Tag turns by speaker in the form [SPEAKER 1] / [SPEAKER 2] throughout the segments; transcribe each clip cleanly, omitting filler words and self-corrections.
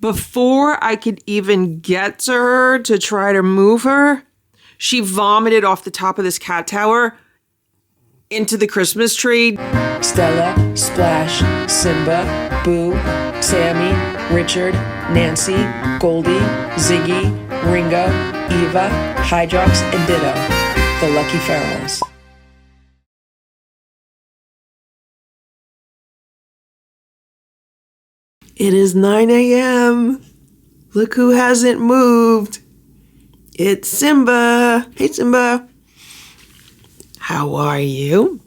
[SPEAKER 1] Before I could even get to her to try to move her, she vomited off the top of this cat tower into the Christmas tree.
[SPEAKER 2] Stella, Splash, Simba, Boo, Sammy, Richard, Nancy, Goldie, Ziggy, Ringo, Eva, Hydrox, and Ditto, the Lucky Ferals.
[SPEAKER 1] It is 9 a.m. Look who hasn't moved. It's Simba. Hey, Simba. How are you?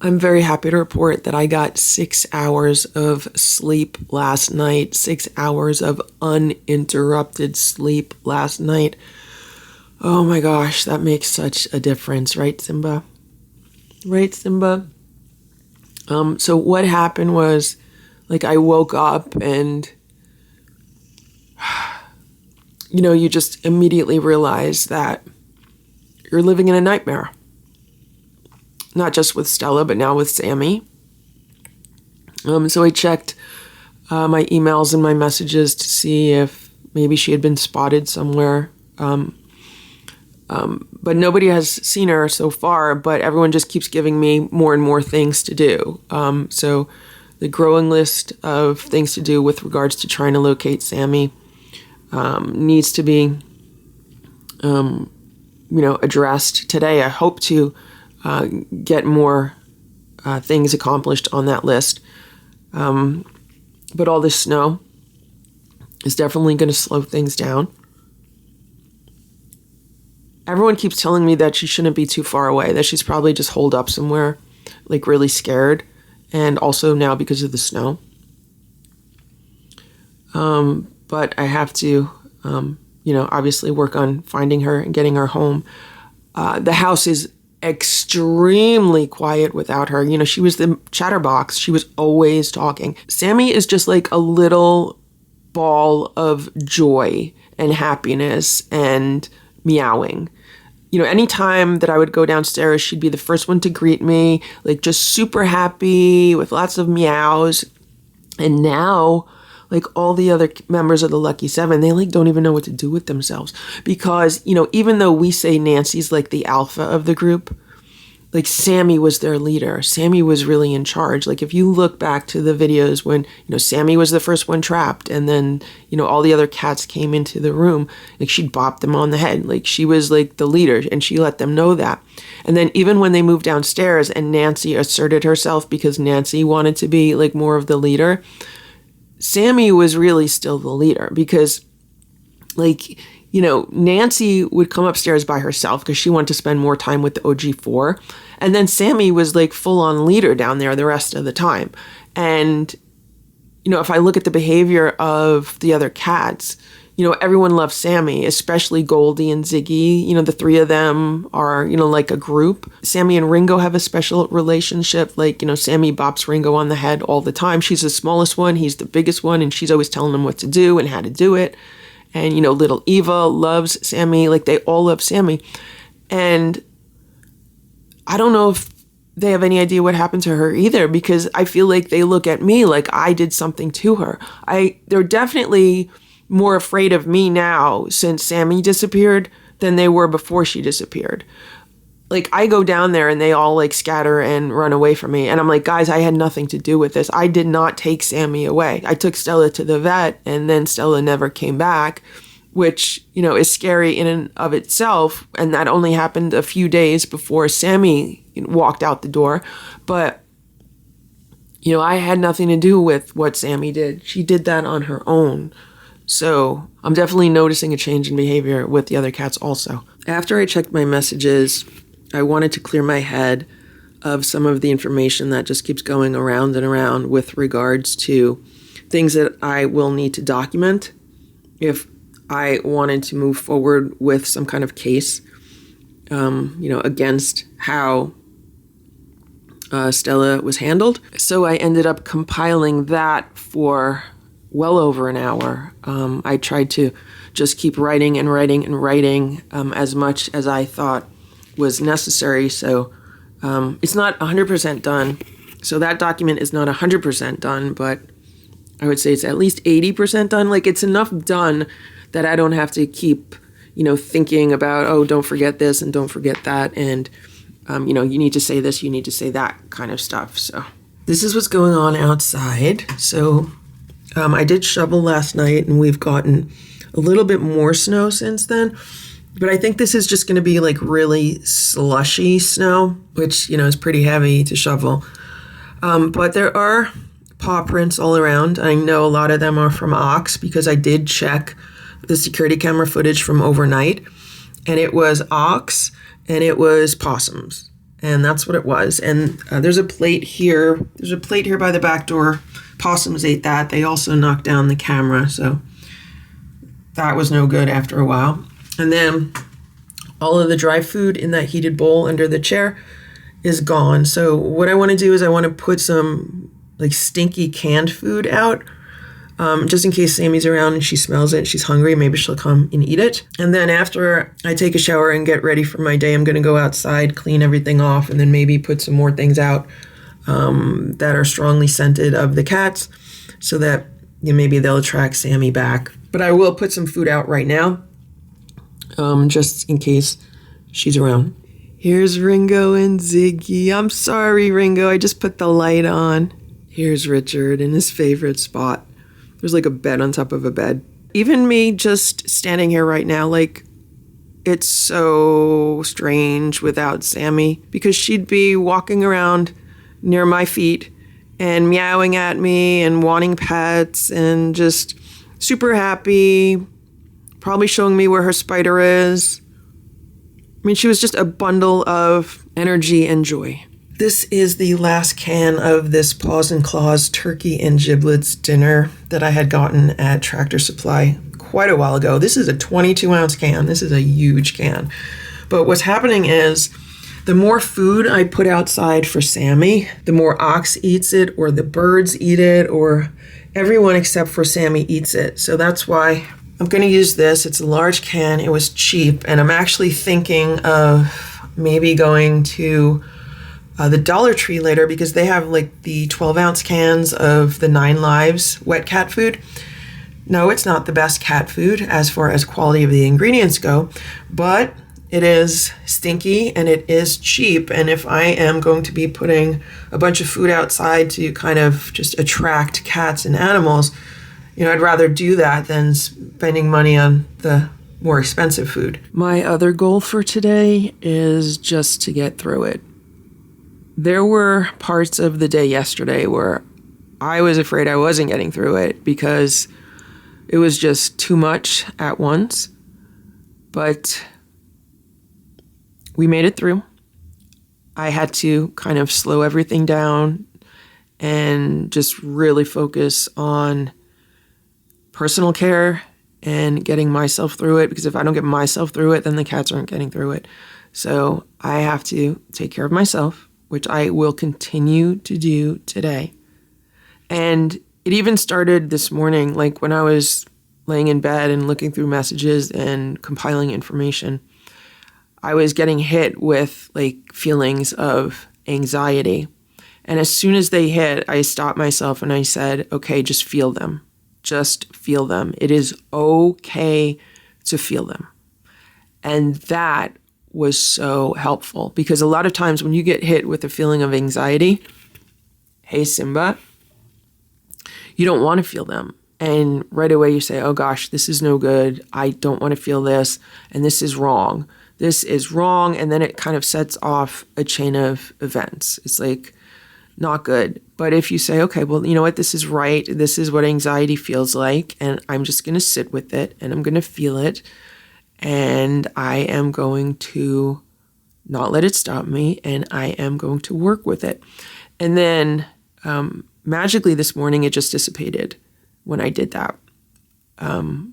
[SPEAKER 1] I'm very happy to report that I got 6 hours of sleep last night. 6 hours of uninterrupted sleep last night. Oh my gosh, that makes such a difference, right, Simba? Right, Simba? So what happened was, like, I woke up and, you just immediately realize that you're living in a nightmare. Not just with Stella, but now with Sammy. So I checked my emails and my messages to see if maybe she had been spotted somewhere. But nobody has seen her so far, but everyone just keeps giving me more and more things to do. So the growing list of things to do with regards to trying to locate Sammy needs to be, addressed today. I hope to get more things accomplished on that list. But all this snow is definitely going to slow things down. Everyone keeps telling me that she shouldn't be too far away, that she's probably just holed up somewhere, like really scared. And also now because of the snow. But I have to, obviously work on finding her and getting her home. The house is extremely quiet without her. She was the chatterbox. She was always talking. Sammy is just like a little ball of joy and happiness and meowing. Anytime that I would go downstairs, she'd be the first one to greet me, like just super happy with lots of meows. And now, like all the other members of the Lucky Seven, they like don't even know what to do with themselves because, even though we say Nancy's like the alpha of the group, like Sammy was their leader. Sammy was really in charge. Like if you look back to the videos when, Sammy was the first one trapped and then, all the other cats came into the room, like she'd bop them on the head. Like she was like the leader and she let them know that. And then even when they moved downstairs and Nancy asserted herself because Nancy wanted to be like more of the leader, Sammy was really still the leader because like, Nancy would come upstairs by herself because she wanted to spend more time with the OG4. And then Sammy was like full on leader down there the rest of the time. And, if I look at the behavior of the other cats, everyone loves Sammy, especially Goldie and Ziggy. The three of them are, like a group. Sammy and Ringo have a special relationship. Like, Sammy bops Ringo on the head all the time. She's the smallest one. He's the biggest one. And she's always telling him what to do and how to do it. And, little Eva loves Sammy. Like, they all love Sammy. And I don't know if they have any idea what happened to her either, because I feel like they look at me like I did something to her. They're definitely more afraid of me now since Sammy disappeared than they were before she disappeared. Like, I go down there and they all like scatter and run away from me. And I'm like, guys, I had nothing to do with this. I did not take Sammy away. I took Stella to the vet and then Stella never came back, which, is scary in and of itself. And that only happened a few days before Sammy walked out the door. But, I had nothing to do with what Sammy did. She did that on her own. So I'm definitely noticing a change in behavior with the other cats also. After I checked my messages, I wanted to clear my head of some of the information that just keeps going around and around with regards to things that I will need to document if I wanted to move forward with some kind of case, against how Stella was handled. So I ended up compiling that for well over an hour. I tried to just keep writing and writing and writing as much as I thought was necessary. So it's not 100% done. So that document is not 100% done, but I would say it's at least 80% done. Like, it's enough done that I don't have to keep, thinking about, oh, don't forget this and don't forget that. And, you need to say this, you need to say that kind of stuff. So this is what's going on outside. So I did shovel last night and we've gotten a little bit more snow since then. But I think this is just going to be like really slushy snow, which, is pretty heavy to shovel. But there are paw prints all around. I know a lot of them are from ox because I did check the security camera footage from overnight, and it was ox and it was possums, and that's what it was. And there's a plate here. There's a plate here by the back door. Possums ate that. They also knocked down the camera, so that was no good after a while. And then all of the dry food in that heated bowl under the chair is gone. So what I want to do is I want to put some like stinky canned food out, just in case Sammy's around and she smells it, she's hungry, maybe she'll come and eat it. And then after I take a shower and get ready for my day, I'm going to go outside, clean everything off, and then maybe put some more things out that are strongly scented of the cats so that maybe they'll attract Sammy back. But I will put some food out right now, just in case she's around. Here's Ringo and Ziggy. I'm sorry, Ringo, I just put the light on. Here's Richard in his favorite spot. There's like a bed on top of a bed. Even me just standing here right now, like, it's so strange without Sammy, because she'd be walking around near my feet and meowing at me and wanting pets and just super happy, probably showing me where her spider is. I mean, she was just a bundle of energy and joy. This is the last can of this Paws and Claws turkey and giblets dinner that I had gotten at Tractor Supply quite a while ago. This is a 22-ounce can. This is a huge can. But what's happening is the more food I put outside for Sammy, the more ox eats it, or the birds eat it, or everyone except for Sammy eats it. So that's why I'm going to use this. It's a large can. It was cheap. And I'm actually thinking of maybe going to the Dollar Tree later, because they have like the 12-ounce cans of the 9 Lives wet cat food. No, it's not the best cat food as far as quality of the ingredients go, but it is stinky and it is cheap. And if I am going to be putting a bunch of food outside to kind of just attract cats and animals, I'd rather do that than spending money on the more expensive food. My other goal for today is just to get through it. There were parts of the day yesterday where I was afraid I wasn't getting through it because it was just too much at once. But we made it through. I had to kind of slow everything down and just really focus on personal care and getting myself through it, because if I don't get myself through it, then the cats aren't getting through it. So I have to take care of myself, which I will continue to do today. And it even started this morning, like when I was laying in bed and looking through messages and compiling information. I was getting hit with like feelings of anxiety. And as soon as they hit, I stopped myself and I said, okay, just feel them. Just feel them. It is okay to feel them. And that was so helpful, because a lot of times when you get hit with a feeling of anxiety, hey, Simba, you don't want to feel them. And right away you say, oh gosh, this is no good. I don't want to feel this. And this is wrong. This is wrong. And then it kind of sets off a chain of events. It's like not good. But if you say, okay, well, you know what? This is right. This is what anxiety feels like. And I'm just going to sit with it and I'm going to feel it. And I am going to not let it stop me, and I am going to work with it. And then magically this morning, it just dissipated when I did that.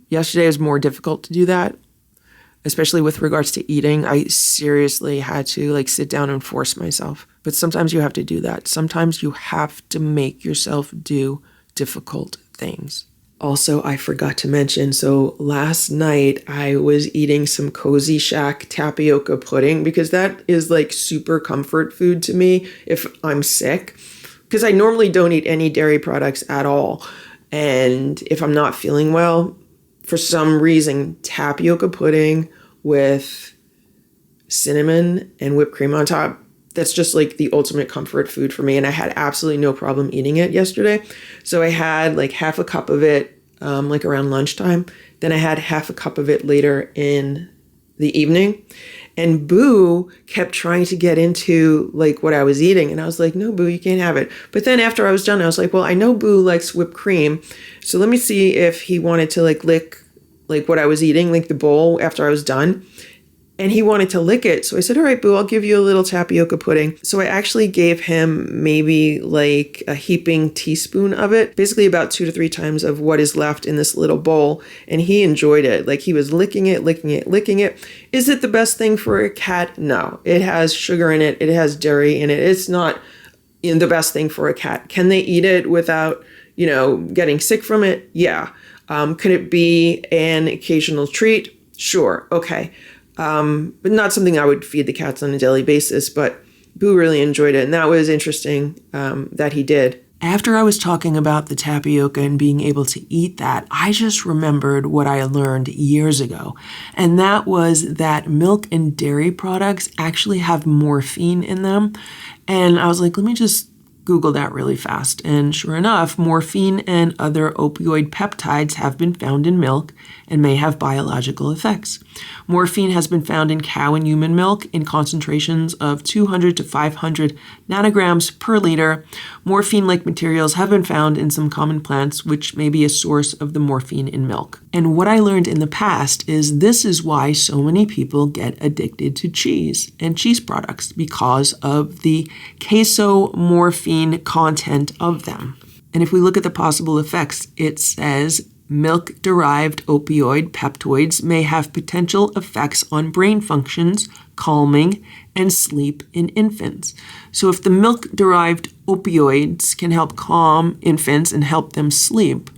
[SPEAKER 1] Yesterday was more difficult to do that, especially with regards to eating. I seriously had to like sit down and force myself. But sometimes you have to do that. Sometimes you have to make yourself do difficult things. Also, I forgot to mention, so last night I was eating some Cozy Shack tapioca pudding, because that is like super comfort food to me if I'm sick, because I normally don't eat any dairy products at all. And if I'm not feeling well, for some reason, tapioca pudding with cinnamon and whipped cream on top, that's just like the ultimate comfort food for me. And I had absolutely no problem eating it yesterday. So I had like half a cup of it like around lunchtime. Then I had half a cup of it later in the evening. And Boo kept trying to get into like what I was eating. And I was like, no, Boo, you can't have it. But then after I was done, I was like, well, I know Boo likes whipped cream. So let me see if he wanted to like lick like what I was eating, like the bowl after I was done. And he wanted to lick it. So I said, all right, Boo, I'll give you a little tapioca pudding. So I actually gave him maybe like a heaping teaspoon of it, basically about 2 to 3 times of what is left in this little bowl. And he enjoyed it. Like he was licking it, licking it, licking it. Is it the best thing for a cat? No. It has sugar in it. It has dairy in it. It's not the best thing for a cat. Can they eat it without, getting sick from it? Yeah. Could it be an occasional treat? Sure. Okay. But not something I would feed the cats on a daily basis, but Boo really enjoyed it. And that was interesting that he did. After I was talking about the tapioca and being able to eat that, I just remembered what I learned years ago. And that was that milk and dairy products actually have morphine in them. And I was like, let me just Google that really fast. And sure enough, morphine and other opioid peptides have been found in milk and may have biological effects. Morphine has been found in cow and human milk in concentrations of 200 to 500 nanograms per liter. Morphine-like materials have been found in some common plants, which may be a source of the morphine in milk. And what I learned in the past is this is why so many people get addicted to cheese and cheese products, because of the casomorphine content of them. And if we look at the possible effects, it says milk-derived opioid peptoids may have potential effects on brain functions, calming, and sleep in infants. So if the milk-derived opioids can help calm infants and help them sleep,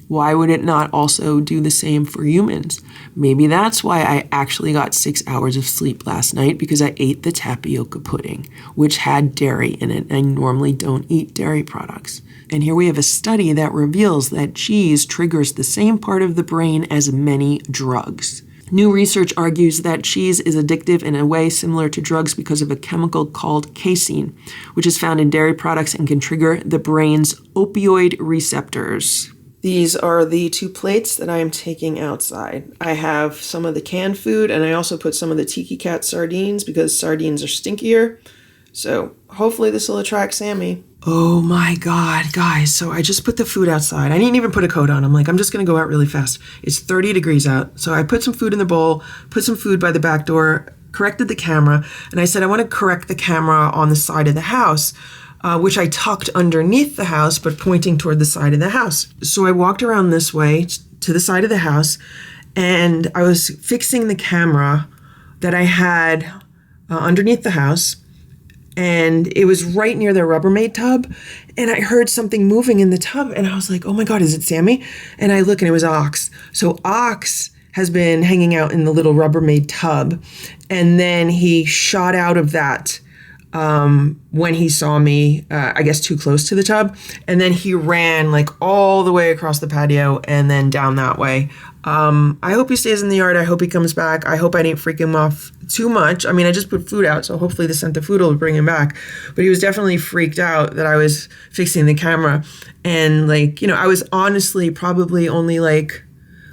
[SPEAKER 1] why would it not also do the same for humans? Maybe that's why I actually got 6 hours of sleep last night, because I ate the tapioca pudding, which had dairy in it. I normally don't eat dairy products. And here we have a study that reveals that cheese triggers the same part of the brain as many drugs. New research argues that cheese is addictive in a way similar to drugs because of a chemical called casein, which is found in dairy products and can trigger the brain's opioid receptors. These are the 2 plates that I am taking outside. I have some of the canned food, and I also put some of the Tiki Cat sardines because sardines are stinkier. So hopefully this will attract Sammy. Oh my God, guys. So I just put the food outside. I didn't even put a coat on. I'm like, I'm just going to go out really fast. It's 30 degrees out. So I put some food in the bowl, put some food by the back door, corrected the camera, and I said, I want to correct the camera on the side of the house, which I tucked underneath the house, but pointing toward the side of the house. So I walked around this way to the side of the house, and I was fixing the camera that I had underneath the house, and it was right near the Rubbermaid tub, and I heard something moving in the tub, and I was like, oh my God, is it Sammy? And I look, and it was Ox. So Ox has been hanging out in the little Rubbermaid tub, and then he shot out of that when he saw me, I guess too close to the tub. And then he ran like all the way across the patio and then down that way. I hope he stays in the yard. I hope he comes back. I hope I didn't freak him off too much. I mean, I just put food out, so hopefully the scent of food will bring him back. But he was definitely freaked out that I was fixing the camera. And like, I was honestly probably only like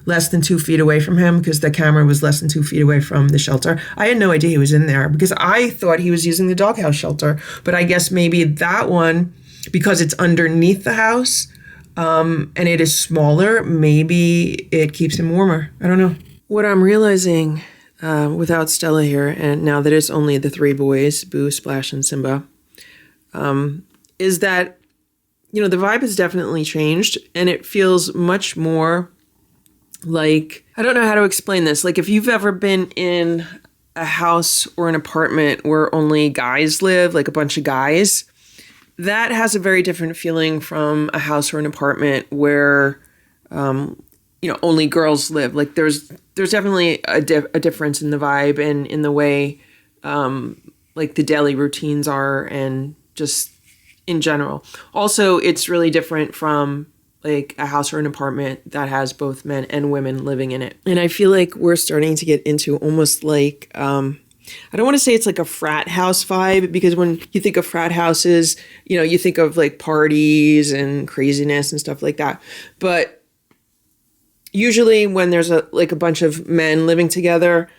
[SPEAKER 1] less than 2 feet away from him, because the camera was less than 2 feet away from the shelter. I had no idea he was in there because I thought he was using the doghouse shelter. But I guess maybe that one, because it's underneath the house and it is smaller, maybe it keeps him warmer. I don't know. What I'm realizing without Stella here, and now that it's only the 3 boys, Boo, Splash, and Simba, is that, the vibe has definitely changed, and it feels much more like, I don't know how to explain this. Like if you've ever been in a house or an apartment where only guys live, like a bunch of guys, that has a very different feeling from a house or an apartment where, only girls live. Like there's definitely a difference in the vibe and in the way, like the daily routines are, and just in general. Also, it's really different from like a house or an apartment that has both men and women living in it. And I feel like we're starting to get into almost like, I don't want to say it's like a frat house vibe, because when you think of frat houses, you know, you think of like parties and craziness and stuff like that. But usually when there's a bunch of men living together,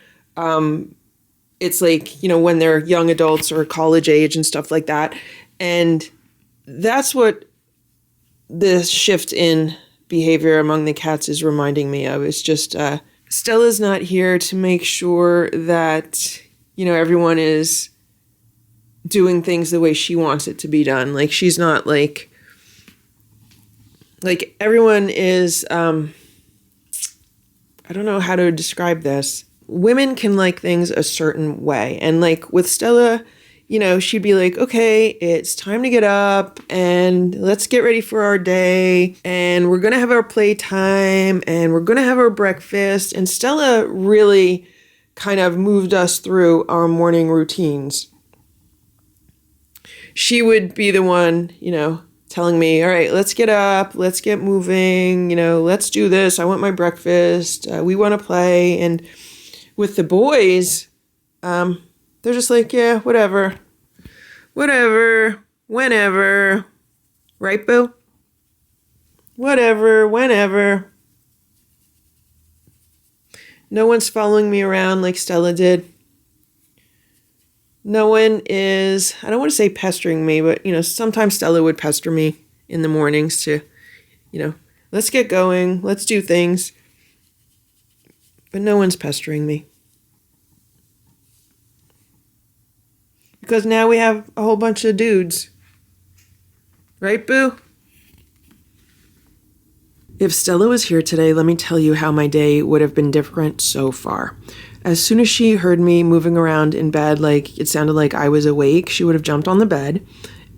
[SPEAKER 1] it's like, you know, when they're young adults or college age and stuff like that. And that's what this shift in behavior among the cats is reminding me of. It's just Stella's not here to make sure that, you know, everyone is doing things the way she wants it to be done. Like, she's not like everyone is, I don't know how to describe this. Women can like things a certain way. And like with Stella, you know, she'd be like, okay, it's time to get up and let's get ready for our day. And we're going to have our playtime and we're going to have our breakfast. And Stella really kind of moved us through our morning routines. She would be the one, you know, telling me, all right, let's get up, let's get moving, you know, let's do this. I want my breakfast. We want to play. And with the boys, they're just like, yeah, whatever, whenever, right, boo? Whatever, whenever. No one's following me around like Stella did. No one is, I don't want to say pestering me, but, you know, sometimes Stella would pester me in the mornings to, you know, let's get going, let's do things. But no one's pestering me. Because now we have a whole bunch of dudes. Right, boo? If Stella was here today, let me tell you how my day would have been different so far. As soon as she heard me moving around in bed, like it sounded like I was awake, she would have jumped on the bed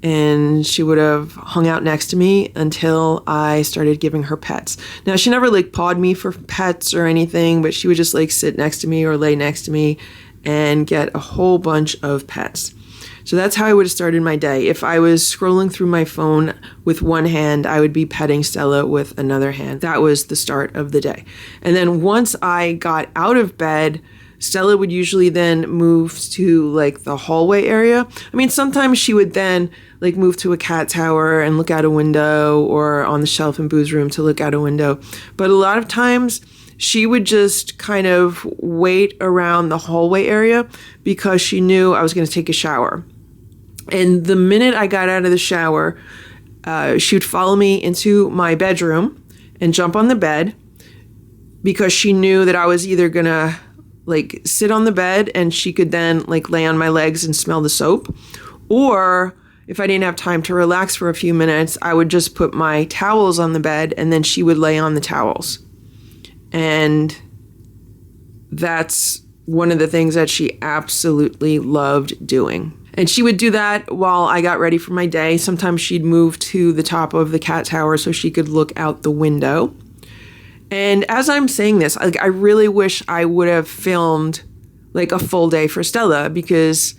[SPEAKER 1] and she would have hung out next to me until I started giving her pets. Now, she never like pawed me for pets or anything, but she would just like sit next to me or lay next to me and get a whole bunch of pets. So that's how I would have started my day. If I was scrolling through my phone with one hand, I would be petting Stella with another hand. That was the start of the day. And then once I got out of bed, Stella would usually then move to like the hallway area. I mean, sometimes she would then like move to a cat tower and look out a window, or on the shelf in Boo's room to look out a window. But a lot of times she would just kind of wait around the hallway area because she knew I was going to take a shower. And the minute I got out of the shower, she would follow me into my bedroom and jump on the bed, because she knew that I was either going to like sit on the bed and she could then like lay on my legs and smell the soap, or if I didn't have time to relax for a few minutes, I would just put my towels on the bed and then she would lay on the towels. And that's one of the things that she absolutely loved doing. And she would do that while I got ready for my day. Sometimes she'd move to the top of the cat tower so she could look out the window. And as I'm saying this, I really wish I would have filmed like a full day for Stella, because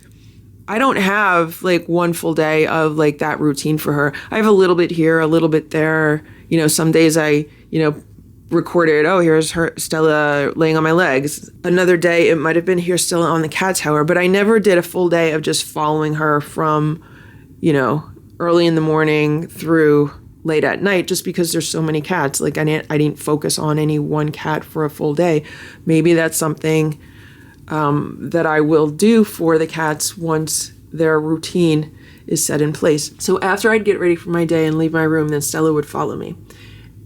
[SPEAKER 1] I don't have like one full day of like that routine for her. I have a little bit here, a little bit there. You know, some days I, you know, recorded, oh, here's her Stella laying on my legs. Another day it might have been here Stella on the cat tower, but I never did a full day of just following her from, you know, early in the morning through late at night, just because there's so many cats. Like I didn't focus on any one cat for a full day. Maybe that's something that I will do for the cats once their routine is set in place. So after I'd get ready for my day and leave my room, then Stella would follow me.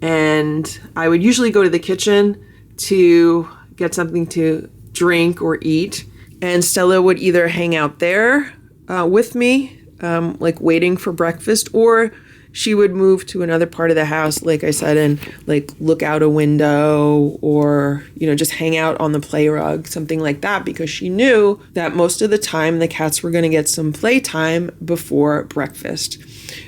[SPEAKER 1] And I would usually go to the kitchen to get something to drink or eat. And Stella would either hang out there with me, like waiting for breakfast, or she would move to another part of the house, like I said, and like look out a window, or, you know, just hang out on the play rug, something like that, because she knew that most of the time the cats were going to get some playtime before breakfast.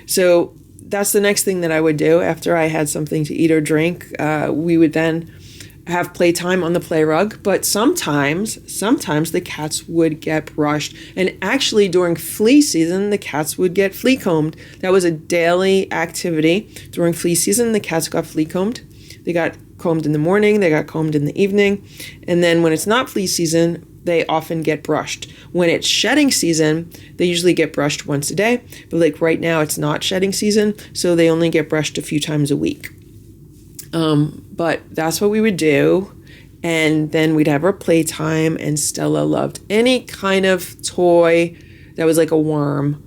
[SPEAKER 1] So that's the next thing that I would do after I had something to eat or drink. We would then have playtime on the play rug, but sometimes the cats would get brushed. And actually during flea season, the cats would get flea combed. That was a daily activity. During flea season, the cats got flea combed. They got combed in the morning, they got combed in the evening. And then when it's not flea season, they often get brushed. When it's shedding season, they usually get brushed once a day. But like right now, it's not shedding season, so they only get brushed a few times a week. But that's what we would do. And then we'd have our playtime, and Stella loved any kind of toy that was like a worm.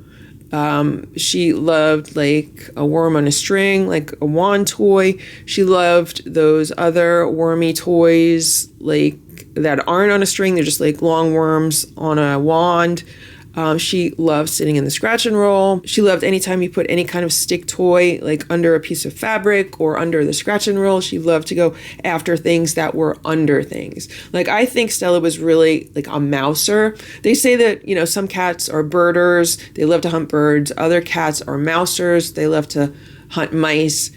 [SPEAKER 1] She loved like a worm on a string, like a wand toy. She loved those other wormy toys like that aren't on a string. They're just like long worms on a wand. She loved sitting in the scratch and roll. She loved anytime you put any kind of stick toy like under a piece of fabric or under the scratch and roll. She loved to go after things that were under things. Like I think Stella was really like a mouser. They say that, you know, some cats are birders. They love to hunt birds. Other cats are mousers. They love to hunt mice.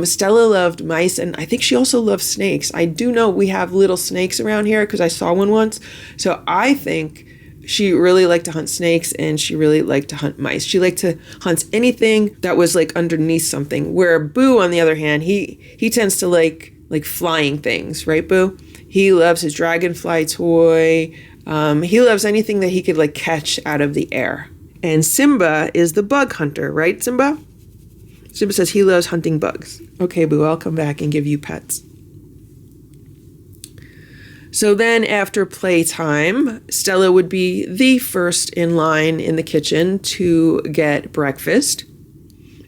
[SPEAKER 1] Stella loved mice, and I think she also loved snakes. I do know we have little snakes around here because I saw one once. So I think she really liked to hunt snakes, and she really liked to hunt mice. She liked to hunt anything that was like underneath something. Where Boo, on the other hand, he tends to like flying things, right, Boo? He loves his dragonfly toy. He loves anything that he could like catch out of the air. And Simba is the bug hunter, right, Simba? Simba says he loves hunting bugs. Okay, Boo, I'll come back and give you pets. So then after playtime, Stella would be the first in line in the kitchen to get breakfast.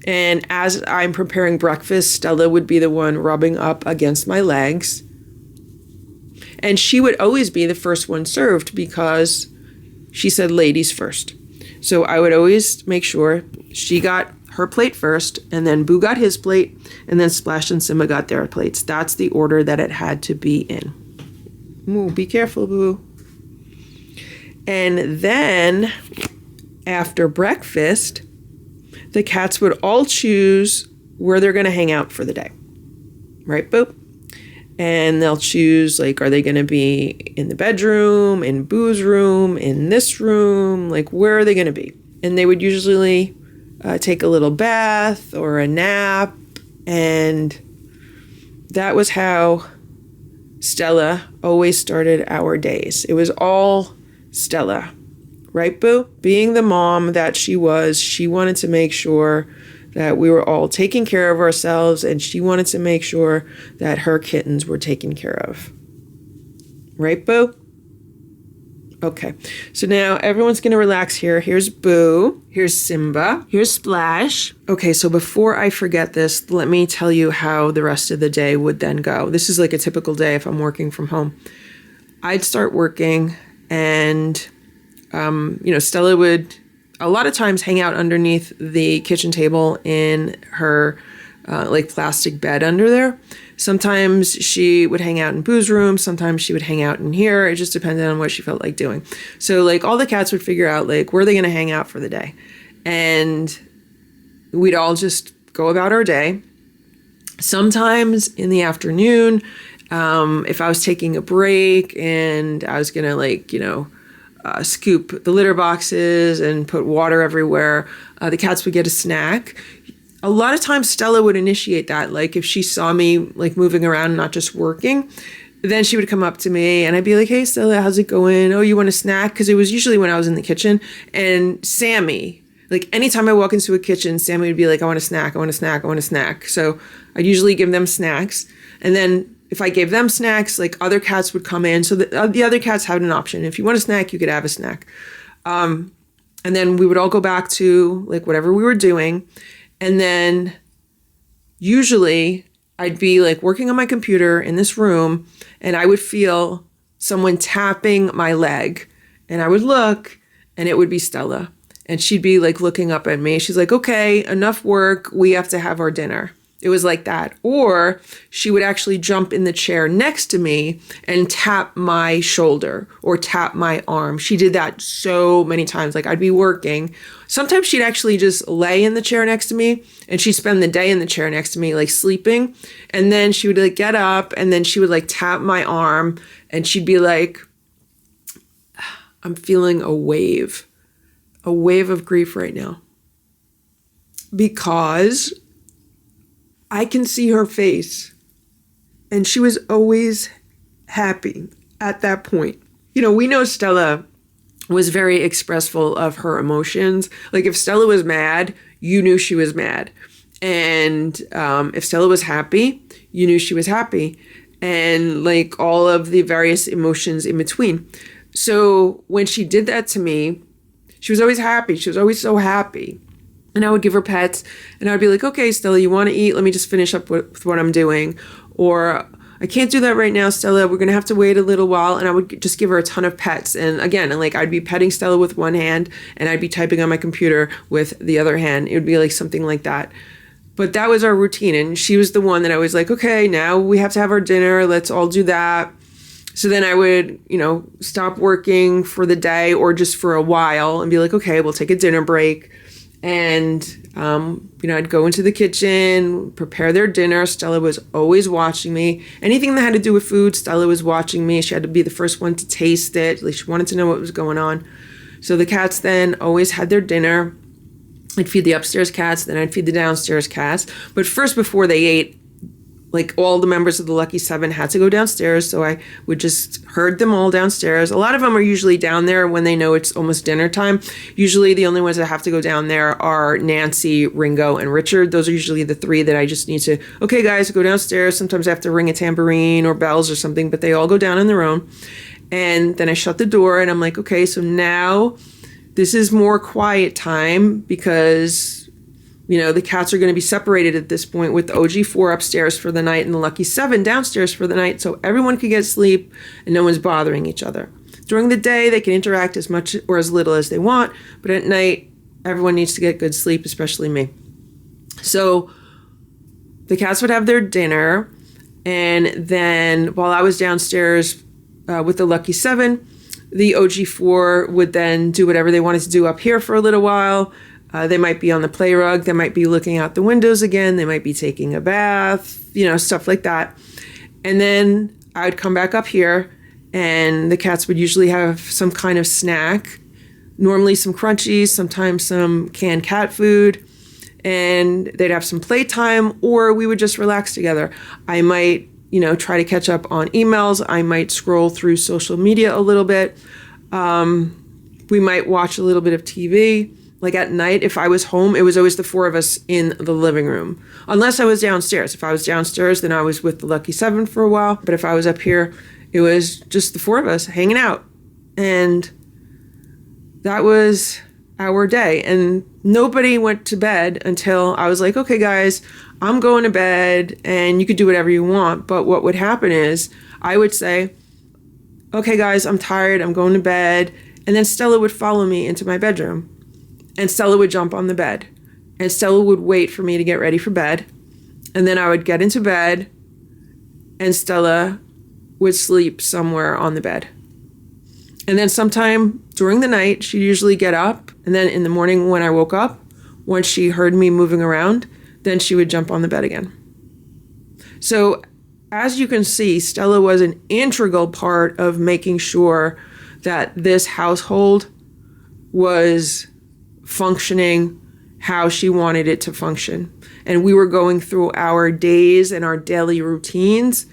[SPEAKER 1] And as I'm preparing breakfast, Stella would be the one rubbing up against my legs. And she would always be the first one served because she said ladies first. So I would always make sure she got her plate first, and then Boo got his plate, and then Splash and Simba got their plates. That's the order that it had to be in. Ooh, be careful, Boo. And then, after breakfast, the cats would all choose where they're going to hang out for the day. Right, Boo? And they'll choose, like, are they going to be in the bedroom, in Boo's room, in this room? Like, where are they going to be? And they would usually take a little bath or a nap. And that was how Stella always started our days. It was all Stella, right, Boo? Being the mom that she was, she wanted to make sure that we were all taking care of ourselves, and she wanted to make sure that her kittens were taken care of. Right, Boo? Okay, so now everyone's going to relax here. Here's Boo. Here's Simba. Here's Splash. Okay, so before I forget this, let me tell you how the rest of the day would then go. This is like a typical day if I'm working from home. I'd start working, and, Stella would a lot of times hang out underneath the kitchen table in her plastic bed under there. Sometimes she would hang out in Boo's room. Sometimes she would hang out in here. It just depended on what she felt like doing. So like all the cats would figure out like where they're going to hang out for the day. And we'd all just go about our day. Sometimes in the afternoon, if I was taking a break and I was going to scoop the litter boxes and put water everywhere, the cats would get a snack. A lot of times Stella would initiate that. Like if she saw me like moving around and not just working, then she would come up to me and I'd be like, hey Stella, how's it going? Oh, you want a snack? Because it was usually when I was in the kitchen. And Sammy, like anytime I walk into a kitchen, Sammy would be like, I want a snack, I want a snack, I want a snack. So I'd usually give them snacks. And then if I gave them snacks, like other cats would come in. So the other cats had an option. If you want a snack, you could have a snack. And then we would all go back to like whatever we were doing. And then usually I'd be like working on my computer in this room and I would feel someone tapping my leg and I would look and it would be Stella. And she'd be like looking up at me. She's like, okay, enough work. We have to have our dinner. It was like that. Or she would actually jump in the chair next to me and tap my shoulder or tap my arm. She did that so many times. Like I'd be working. Sometimes she'd actually just lay in the chair next to me and she'd spend the day in the chair next to me, like sleeping. And then she would like get up and then she would like tap my arm and she'd be like, I'm feeling a wave of grief right now. Because I can see her face, and she was always happy at that point. You know, we know Stella was very expressful of her emotions. Like if Stella was mad, you knew she was mad. And if Stella was happy, you knew she was happy. And like all of the various emotions in between. So when she did that to me, she was always happy. She was always so happy. And I would give her pets and I'd be like, okay, Stella, you want to eat? Let me just finish up with what I'm doing. Or I can't do that right now, Stella. We're going to have to wait a little while. And I would just give her a ton of pets. And again, like I'd be petting Stella with one hand and I'd be typing on my computer with the other hand. It would be like something like that. But that was our routine. And she was the one that I was like, okay, now we have to have our dinner. Let's all do that. So then I would, you know, stop working for the day or just for a while and be like, okay, we'll take a dinner break. And, you know, I'd go into the kitchen, prepare their dinner. Stella was always watching me. Anything that had to do with food, Stella was watching me. She had to be the first one to taste it. At least she wanted to know what was going on. So the cats then always had their dinner. I'd feed the upstairs cats, then I'd feed the downstairs cats. But first, before they ate, like all the members of the Lucky Seven had to go downstairs. So I would just herd them all downstairs. A lot of them are usually down there when they know it's almost dinner time. Usually the only ones that have to go down there are Nancy, Ringo, and Richard. Those are usually the three that I just need to, okay, guys, go downstairs. Sometimes I have to ring a tambourine or bells or something, but they all go down on their own. And then I shut the door and I'm like, okay, so now this is more quiet time because, you know, the cats are going to be separated at this point with the OG4 upstairs for the night and the Lucky 7 downstairs for the night. So everyone can get sleep and no one's bothering each other. During the day, they can interact as much or as little as they want. But at night, everyone needs to get good sleep, especially me. So the cats would have their dinner. And then while I was downstairs with the Lucky 7, the OG4 would then do whatever they wanted to do up here for a little while. They might be on the play rug. They might be looking out the windows again. They might be taking a bath, you know, stuff like that. And then I would come back up here and the cats would usually have some kind of snack, normally some crunchies, sometimes some canned cat food, and they'd have some playtime or we would just relax together. I might, you know, try to catch up on emails. I might scroll through social media a little bit. We might watch a little bit of TV. Like at night, if I was home, it was always the four of us in the living room. Unless I was downstairs. If I was downstairs, then I was with the Lucky 7 for a while. But if I was up here, it was just the four of us hanging out. And that was our day. And nobody went to bed until I was like, okay, guys, I'm going to bed and you could do whatever you want. But what would happen is I would say, okay, guys, I'm tired. I'm going to bed. And then Stella would follow me into my bedroom. And Stella would jump on the bed. And Stella would wait for me to get ready for bed. And then I would get into bed. And Stella would sleep somewhere on the bed. And then sometime during the night, she'd usually get up. And then in the morning when I woke up, once she heard me moving around, then she would jump on the bed again. So as you can see, Stella was an integral part of making sure that this household was functioning how she wanted it to function. And we were going through our days and our daily routines,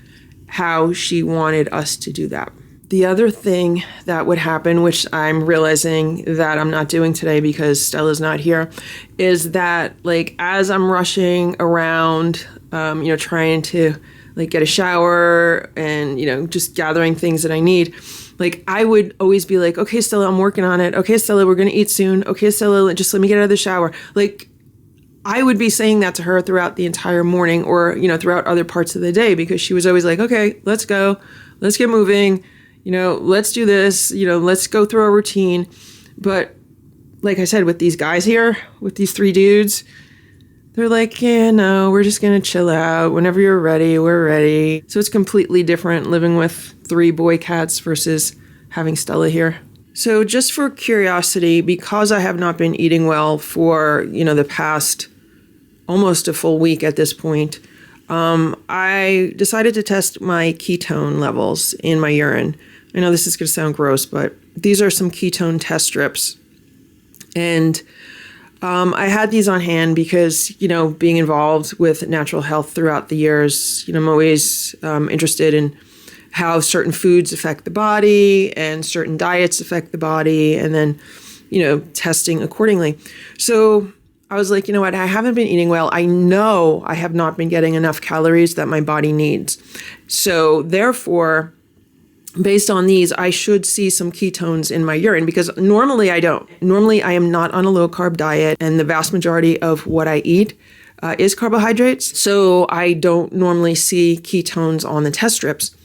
[SPEAKER 1] how she wanted us to do that. The other thing that would happen, which I'm realizing that I'm not doing today because Stella's not here, is that like as I'm rushing around, you know, trying to like get a shower and, you know, just gathering things that I need, like I would always be like, okay, Stella, I'm working on it. Okay, Stella, we're going to eat soon. Okay, Stella, just let me get out of the shower. Like I would be saying that to her throughout the entire morning or, you know, throughout other parts of the day because she was always like, okay, let's go. Let's get moving. You know, let's do this. You know, let's go through our routine. But like I said, with these guys here, with these three dudes, They're like, yeah, no, we're just going to chill out. Whenever you're ready, we're ready. So it's completely different living with 3 boy cats versus having Stella here. So just for curiosity, because I have not been eating well for, the past almost a full week at this point, I decided to test my ketone levels in my urine. I know this is going to sound gross, but these are some ketone test strips. And I had these on hand because, being involved with natural health throughout the years, I'm always interested in how certain foods affect the body and certain diets affect the body, and then, testing accordingly. So I was like, you know what? I haven't been eating well. I know I have not been getting enough calories that my body needs. So therefore, based on these, I should see some ketones in my urine, because normally I don't. Normally I am not on a low carb diet, and the vast majority of what I eat is carbohydrates. So I don't normally see ketones on the test strips.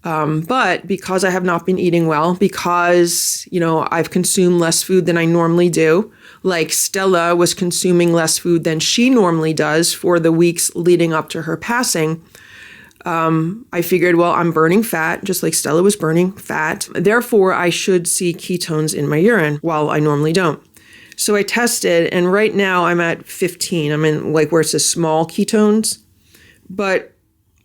[SPEAKER 1] But because I have not been eating well, because, I've consumed less food than I normally do, like Stella was consuming less food than she normally does for the weeks leading up to her passing, I figured, well, I'm burning fat, just like Stella was burning fat. Therefore, I should see ketones in my urine, while I normally don't. So I tested, and right now I'm at 15. I'm in where it says small ketones, but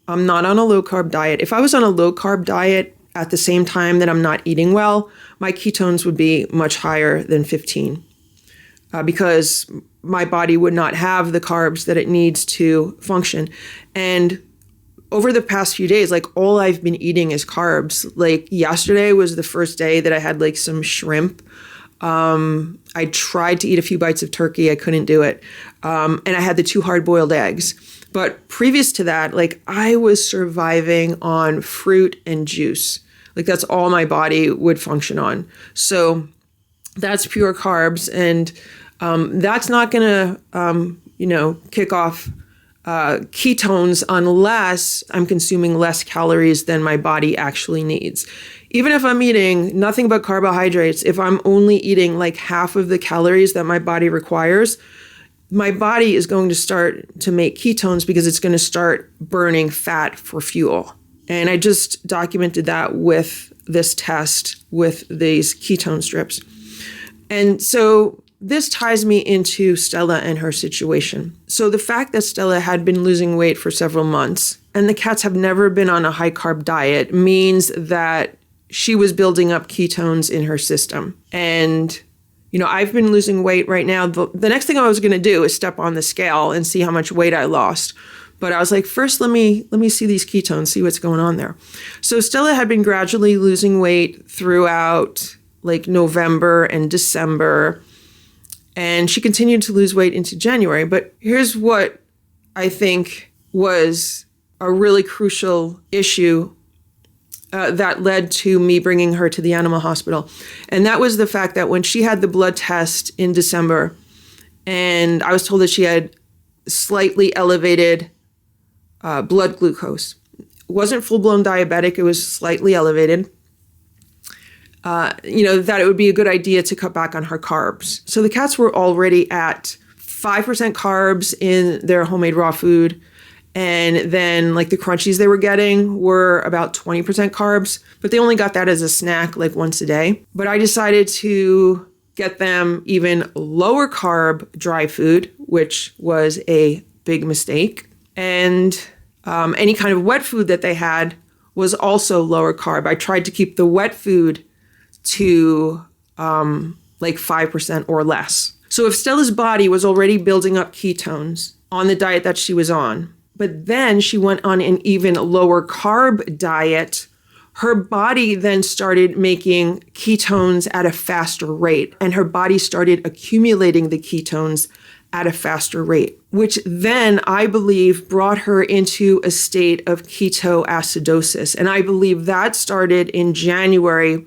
[SPEAKER 1] I'm not on a low carb diet. If I was on a low carb diet at the same time that I'm not eating well, my ketones would be much higher than 15. Because my body would not have the carbs that it needs to function. And over the past few days, all I've been eating is carbs. Yesterday was the first day that I had some shrimp. I tried to eat a few bites of turkey. I couldn't do it. And I had the 2 hard-boiled eggs. But previous to that, I was surviving on fruit and juice. That's all my body would function on. So that's pure carbs, and that's not going to, kick off ketones unless I'm consuming less calories than my body actually needs. Even if I'm eating nothing but carbohydrates, if I'm only eating half of the calories that my body requires, my body is going to start to make ketones because it's going to start burning fat for fuel. And I just documented that with this test with these ketone strips. And so this ties me into Stella and her situation. So the fact that Stella had been losing weight for several months and the cats have never been on a high carb diet means that she was building up ketones in her system. And, I've been losing weight right now. The next thing I was going to do is step on the scale and see how much weight I lost. But I was like, first, let me see these ketones, see what's going on there. So Stella had been gradually losing weight throughout November and December. And she continued to lose weight into January. But here's what I think was a really crucial issue that led to me bringing her to the animal hospital. And that was the fact that when she had the blood test in December, and I was told that she had slightly elevated blood glucose. It wasn't full-blown diabetic, it was slightly elevated. That it would be a good idea to cut back on her carbs. So the cats were already at 5% carbs in their homemade raw food. And then the crunchies they were getting were about 20% carbs, but they only got that as a snack once a day. But I decided to get them even lower carb dry food, which was a big mistake. And any kind of wet food that they had was also lower carb. I tried to keep the wet food to 5% or less. So if Stella's body was already building up ketones on the diet that she was on, but then she went on an even lower carb diet, her body then started making ketones at a faster rate, and her body started accumulating the ketones at a faster rate, which then I believe brought her into a state of ketoacidosis. And I believe that started in January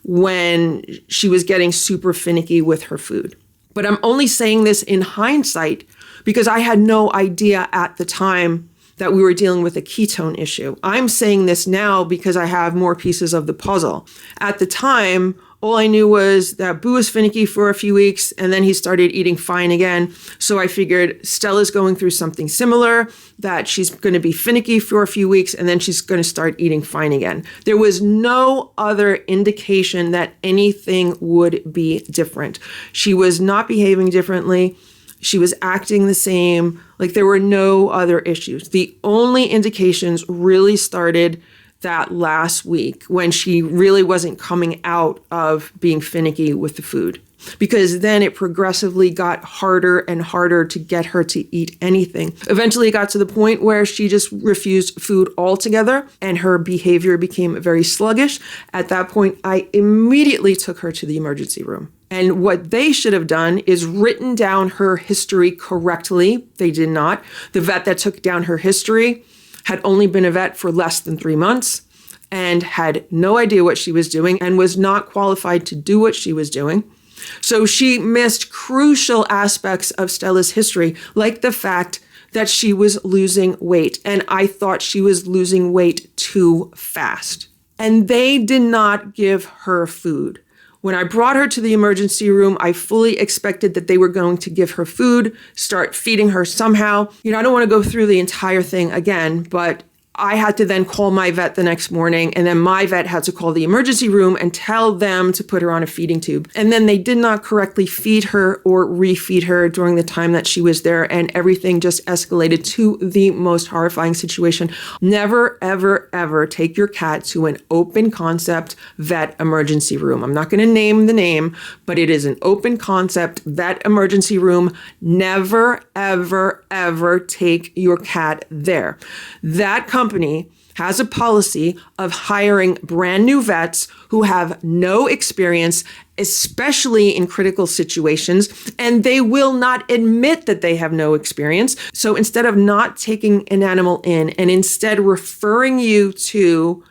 [SPEAKER 1] when she was getting super finicky with her food. But I'm only saying this in hindsight because I had no idea at the time that we were dealing with a ketone issue. I'm saying this now because I have more pieces of the puzzle. At the time, All I knew was that Boo was finicky for a few weeks and then he started eating fine again. So I figured Stella's going through something similar, that she's going to be finicky for a few weeks and then she's going to start eating fine again. There was no other indication that anything would be different. She was not behaving differently. She was acting the same. Like, there were no other issues. The only indications really started that last week when she really wasn't coming out of being finicky with the food, because then it progressively got harder and harder to get her to eat anything. Eventually it got to the point where she just refused food altogether and her behavior became very sluggish. At that point, I immediately took her to the emergency room. And what they should have done is written down her history correctly. They did not. The vet that took down her history had only been a vet for less than 3 months and had no idea what she was doing and was not qualified to do what she was doing. So she missed crucial aspects of Stella's history, like the fact that she was losing weight. And I thought she was losing weight too fast. And they did not give her food. When I brought her to the emergency room, I fully expected that they were going to give her food, start feeding her somehow. I don't want to go through the entire thing again, but I had to then call my vet the next morning, and then my vet had to call the emergency room and tell them to put her on a feeding tube. And then they did not correctly feed her or refeed her during the time that she was there, and everything just escalated to the most horrifying situation. Never, ever, ever take your cat to an open concept vet emergency room. I'm not going to name the name, but it is an open concept vet emergency room. Never, ever, ever take your cat there. That company has a policy of hiring brand new vets who have no experience, especially in critical situations, and they will not admit that they have no experience. So instead of not taking an animal in and instead referring you to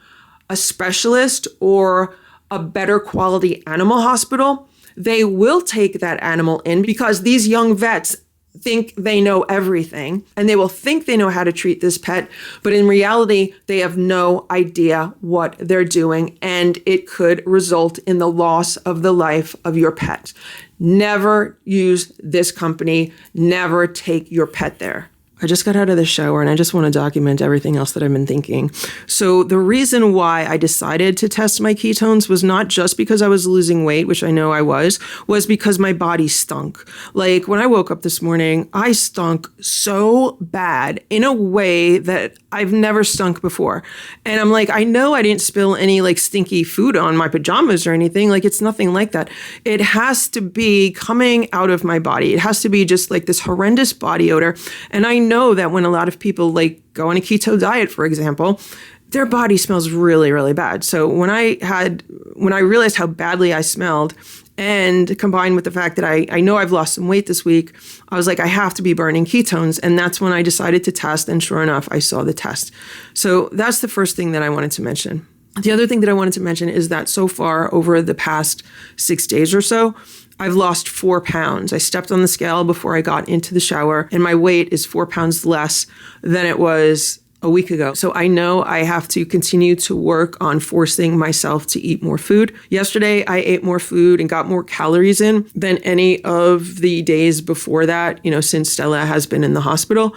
[SPEAKER 1] a specialist or a better quality animal hospital, they will take that animal in because these young vets think they know everything and they will think they know how to treat this pet, but in reality, they have no idea what they're doing, and it could result in the loss of the life of your pet. Never use this company. Never take your pet there. I just got out of the shower and I just want to document everything else that I've been thinking. So the reason why I decided to test my ketones was not just because I was losing weight, which I know I was because my body stunk. Like, when I woke up this morning, I stunk so bad in a way that I've never stunk before. And I'm like, I know I didn't spill any like stinky food on my pajamas or anything. Like, it's nothing like that. It has to be coming out of my body. It has to be just like this horrendous body odor. And I know that when a lot of people like go on a keto diet, for example, their body smells really, really bad. So when I realized how badly I smelled, and combined with the fact that I know I've lost some weight this week, I was like, I have to be burning ketones. And that's when I decided to test. And sure enough, I saw the test. So that's the first thing that I wanted to mention. The other thing that I wanted to mention is that so far over the past 6 days or so, I've lost 4 pounds. I stepped on the scale before I got into the shower, and my weight is 4 pounds less than it was a week ago. So I know I have to continue to work on forcing myself to eat more food. Yesterday, I ate more food and got more calories in than any of the days before that, since Stella has been in the hospital.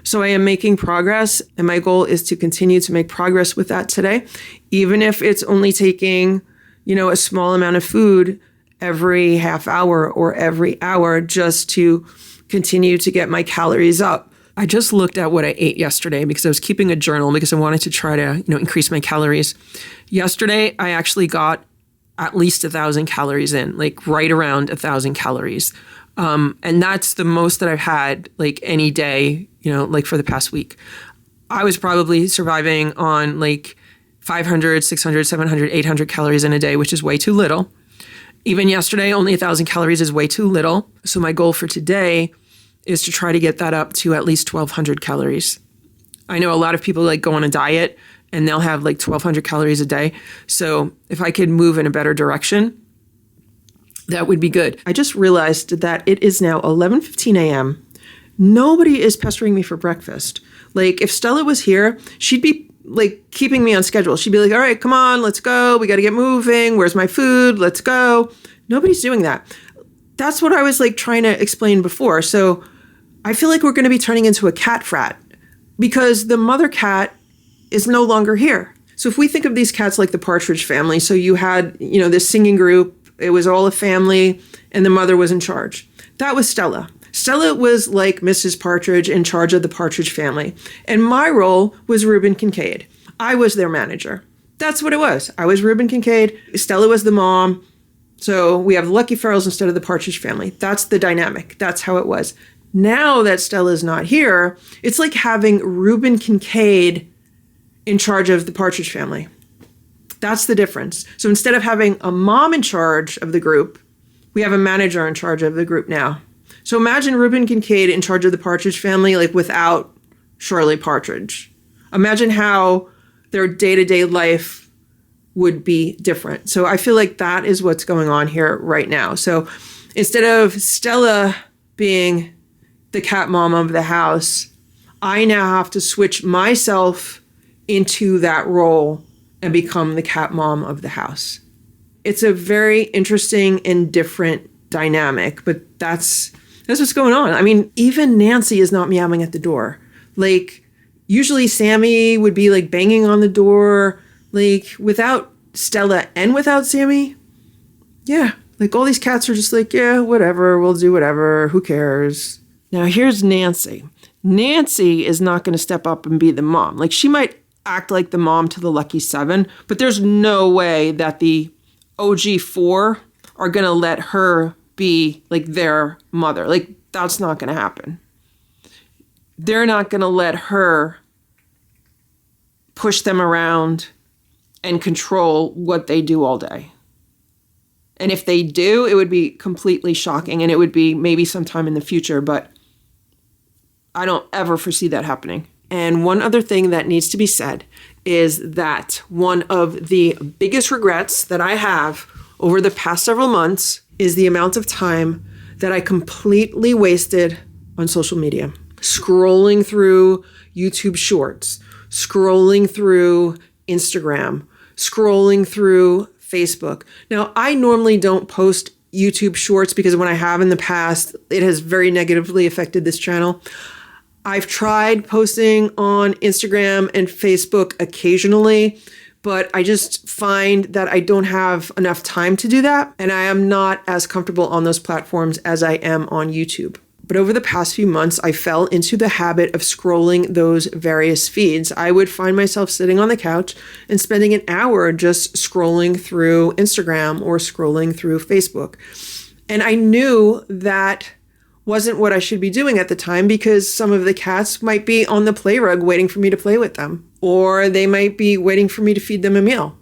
[SPEAKER 1] So I am making progress, and my goal is to continue to make progress with that today, even if it's only taking, a small amount of food every half hour or every hour just to continue to get my calories up. I just looked at what I ate yesterday because I was keeping a journal because I wanted to try to, increase my calories. Yesterday, I actually got at least 1,000 calories in, like right around 1,000 calories. And that's the most that I've had like any day, like for the past week. I was probably surviving on like 500, 600, 700, 800 calories in a day, which is way too little. Even yesterday, only 1,000 calories is way too little. So my goal for today is to try to get that up to at least 1,200 calories. I know a lot of people like go on a diet and they'll have like 1,200 calories a day. So if I could move in a better direction, that would be good. I just realized that it is now 11:15 a.m. Nobody is pestering me for breakfast. Like, if Stella was here, she'd be like keeping me on schedule. She'd be like, all right, come on, let's go. We got to get moving. Where's my food? Let's go. Nobody's doing that. That's what I was like trying to explain before. So I feel like we're going to be turning into a cat frat because the mother cat is no longer here. So if we think of these cats like the Partridge Family, so you had, this singing group, it was all a family, and the mother was in charge. That was Stella. Stella was like Mrs. Partridge in charge of the Partridge Family. And my role was Reuben Kincaid. I was their manager. That's what it was. I was Reuben Kincaid. Stella was the mom. So we have the Lucky Ferrells instead of the Partridge Family. That's the dynamic. That's how it was. Now that Stella's not here, it's like having Reuben Kincaid in charge of the Partridge Family. That's the difference. So instead of having a mom in charge of the group, we have a manager in charge of the group now. So imagine Reuben Kincaid in charge of the Partridge Family, like without Shirley Partridge. Imagine how their day-to-day life would be different. So I feel like that is what's going on here right now. So instead of Stella being the cat mom of the house, I now have to switch myself into that role and become the cat mom of the house. It's a very interesting and different dynamic, but that's what's going on. I mean, even Nancy is not meowing at the door. Like, usually Sammy would be like banging on the door. Like, without Stella and without Sammy, yeah, like all these cats are just like, yeah, whatever, we'll do whatever, who cares? Now here's Nancy. Nancy is not going to step up and be the mom. Like, she might act like the mom to the Lucky Seven, but there's no way that the OG 4 are going to let her be like their mother. Like, that's not going to happen. They're not going to let her push them around and control what they do all day. And if they do, it would be completely shocking, and it would be maybe sometime in the future, but I don't ever foresee that happening. And one other thing that needs to be said is that one of the biggest regrets that I have over the past several months is the amount of time that I completely wasted on social media. Scrolling through YouTube Shorts, scrolling through Instagram, scrolling through Facebook. Now, I normally don't post YouTube Shorts because when I have in the past, it has very negatively affected this channel. I've tried posting on Instagram and Facebook occasionally, but I just find that I don't have enough time to do that, and I am not as comfortable on those platforms as I am on YouTube. But over the past few months, I fell into the habit of scrolling those various feeds. I would find myself sitting on the couch and spending an hour just scrolling through Instagram or scrolling through Facebook. And I knew that wasn't what I should be doing at the time because some of the cats might be on the play rug waiting for me to play with them, or they might be waiting for me to feed them a meal.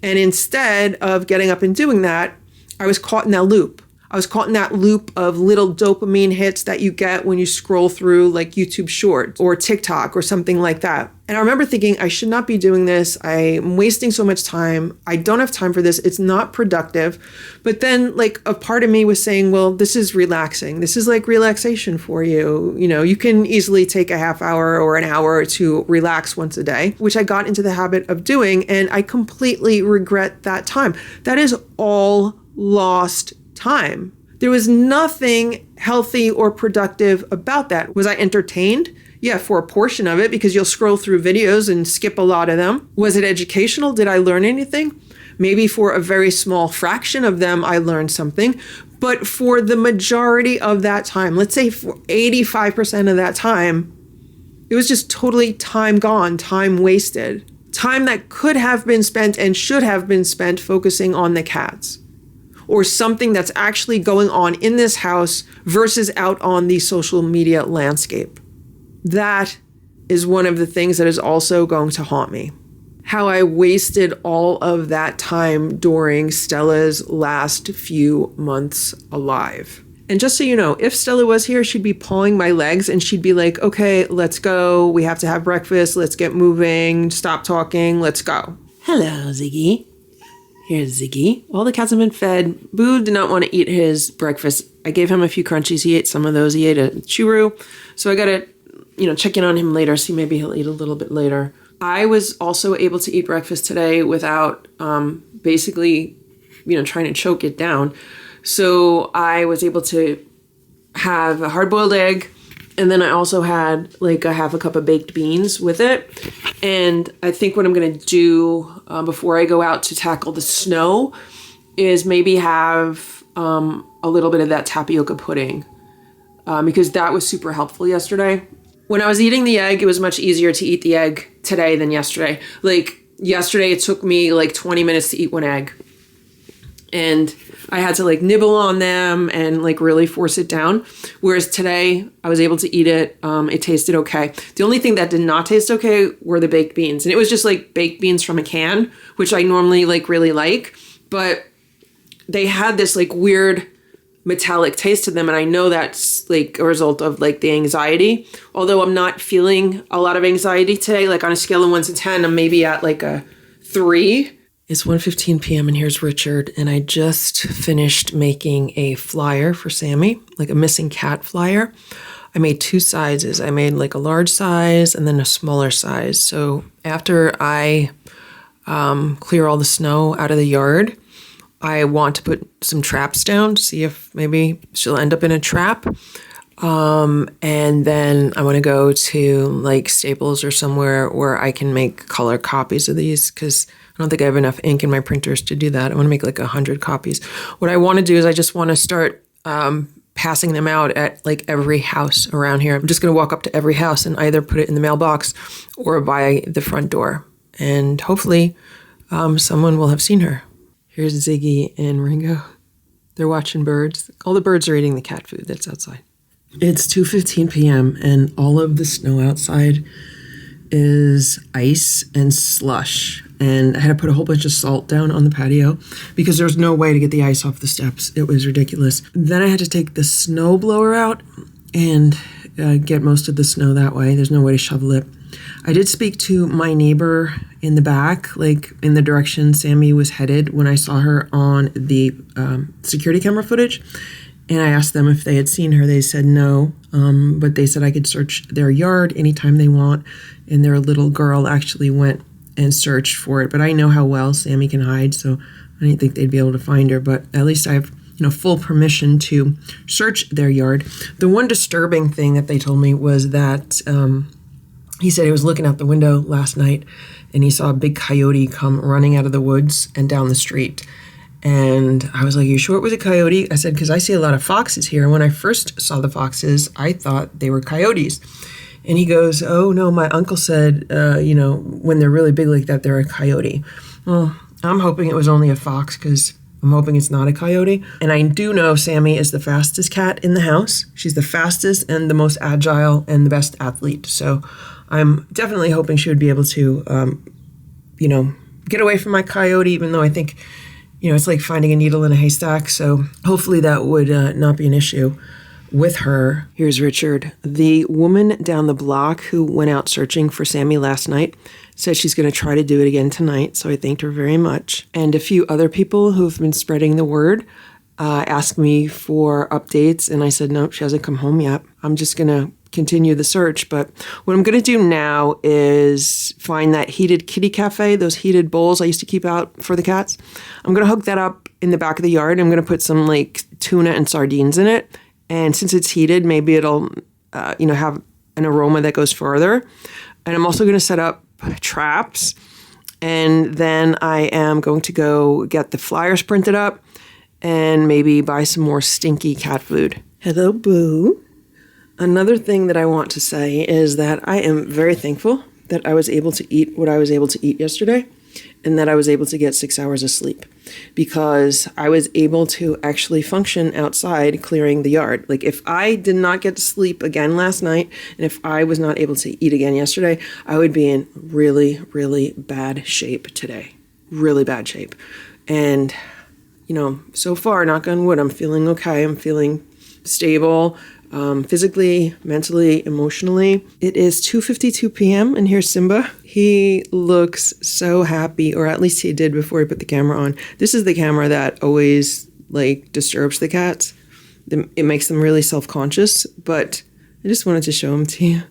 [SPEAKER 1] And instead of getting up and doing that, I was caught in that loop. I was caught in that loop of little dopamine hits that you get when you scroll through like YouTube Shorts or TikTok or something like that. And I remember thinking, I should not be doing this. I'm wasting so much time. I don't have time for this. It's not productive. But then like a part of me was saying, well, this is relaxing. This is like relaxation for you. You know, you can easily take a half hour or an hour to relax once a day, which I got into the habit of doing. And I completely regret that time. That is all lost time. There was nothing healthy or productive about that. Was I entertained? Yeah, for a portion of it, because you'll scroll through videos and skip a lot of them. Was it educational? Did I learn anything? Maybe for a very small fraction of them, I learned something. But for the majority of that time, let's say for 85% of that time, it was just totally time gone, time wasted. Time that could have been spent and should have been spent focusing on the cats, or something that's actually going on in this house versus out on the social media landscape. That is one of the things that is also going to haunt me. How I wasted all of that time during Stella's last few months alive. And just so you know, if Stella was here, she'd be pawing my legs and she'd be like, okay, let's go. We have to have breakfast. Let's get moving. Stop talking. Let's go. Hello, Ziggy. Here's Ziggy. All the cats have been fed. Boo did not want to eat his breakfast. I gave him a few crunchies. He ate some of those. He ate a churro. So I got to, check in on him later. See, maybe he'll eat a little bit later. I was also able to eat breakfast today without basically, trying to choke it down. So I was able to have a hard-boiled egg, and then I also had like a half a cup of baked beans with it. And I think what I'm going to do before I go out to tackle the snow is maybe have a little bit of that tapioca pudding because that was super helpful yesterday. When I was eating the egg, it was much easier to eat the egg today than yesterday. Like yesterday, it took me like 20 minutes to eat one egg. And I had to like nibble on them and like really force it down. Whereas today, I was able to eat it. It tasted okay. The only thing that did not taste okay were the baked beans. And it was just like baked beans from a can, which I normally like really like. But they had this like weird metallic taste to them, and I know that's like a result of like the anxiety, although I'm not feeling a lot of anxiety today. Like on a scale of 1 to 10, I'm maybe at like a 3. It's 1:15 p.m. and here's Richard, and I just finished making a flyer for Sammy, like a missing cat flyer. I made 2 sizes. I made like a large size and then a smaller size. So after I clear all the snow out of the yard, I want to put some traps down to see if maybe she'll end up in a trap. And then I want to go to like Staples or somewhere where I can make color copies of these because I don't think I have enough ink in my printers to do that. I want to make like 100 copies. What I want to do is I just want to start passing them out at like every house around here. I'm just going to walk up to every house and either put it in the mailbox or by the front door. And hopefully someone will have seen her. Here's Ziggy and Ringo. They're watching birds. All the birds are eating the cat food that's outside. It's 2:15 p.m. and all of the snow outside is ice and slush. And I had to put a whole bunch of salt down on the patio because there was no way to get the ice off the steps. It was ridiculous. Then I had to take the snow blower out and get most of the snow that way. There's no way to shovel it. I did speak to my neighbor in the back, like in the direction Sammy was headed when I saw her on the security camera footage. And I asked them if they had seen her. They said no, but they said I could search their yard anytime they want. And their little girl actually went and searched for it. But I know how well Sammy can hide, so I didn't think they'd be able to find her. But at least I have full permission to search their yard. The one disturbing thing that they told me was that he said he was looking out the window last night and he saw a big coyote come running out of the woods and down the street. And I was like, you sure it was a coyote? I said, because I see a lot of foxes here. And when I first saw the foxes, I thought they were coyotes. And he goes, oh, no, my uncle said, when they're really big like that, they're a coyote. Well, I'm hoping it was only a fox because I'm hoping it's not a coyote. And I do know Sammy is the fastest cat in the house. She's the fastest and the most agile and the best athlete. So I'm definitely hoping she would be able to, get away from my coyote, even though I think, it's like finding a needle in a haystack. So hopefully that would not be an issue with her. Here's Richard. The woman down the block who went out searching for Sammy last night said she's going to try to do it again tonight. So I thanked her very much. And a few other people who've been spreading the word asked me for updates. And I said, nope, she hasn't come home yet. I'm just going to continue the search. But what I'm going to do now is find that heated kitty cafe, those heated bowls I used to keep out for the cats. I'm going to hook that up in the back of the yard. I'm going to put some like tuna and sardines in it. And since it's heated, maybe it'll, have an aroma that goes further. And I'm also going to set up traps. And then I am going to go get the flyers printed up and maybe buy some more stinky cat food. Hello, Boo. Another thing that I want to say is that I am very thankful that I was able to eat what I was able to eat yesterday and that I was able to get 6 hours of sleep because I was able to actually function outside clearing the yard. Like if I did not get to sleep again last night and if I was not able to eat again yesterday, I would be in really, really bad shape today. Really bad shape. And, so far, knock on wood, I'm feeling okay. I'm feeling stable. Physically, mentally, emotionally. It is 2:52 p.m. and here's Simba. He looks so happy, or at least he did before he put the camera on. This is the camera that always disturbs the cats. It makes them really self-conscious, but I just wanted to show him to you.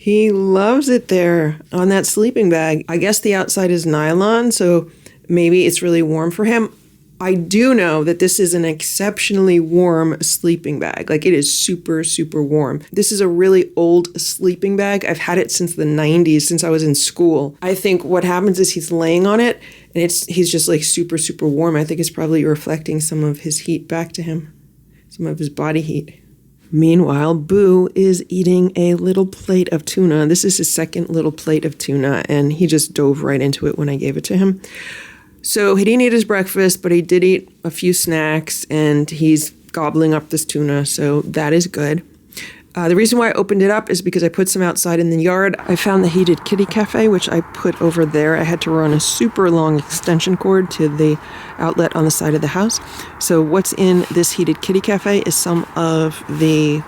[SPEAKER 1] He loves it there on that sleeping bag. I guess the outside is nylon, so maybe it's really warm for him. I do know that this is an exceptionally warm sleeping bag. Like, it is super, super warm. This is a really old sleeping bag. I've had it since the 90s, since I was in school. I think what happens is he's laying on it and he's just like super, super warm. I think it's probably reflecting some of his heat back to him, some of his body heat. Meanwhile, Boo is eating a little plate of tuna. This is his second little plate of tuna, and he just dove right into it when I gave it to him. So he didn't eat his breakfast, but he did eat a few snacks, and he's gobbling up this tuna, so that is good. The reason why I opened it up is because I put some outside in the yard. I found the heated kitty cafe, which I put over there. I had to run a super long extension cord to the outlet on the side of the house. So what's in this heated kitty cafe is some of the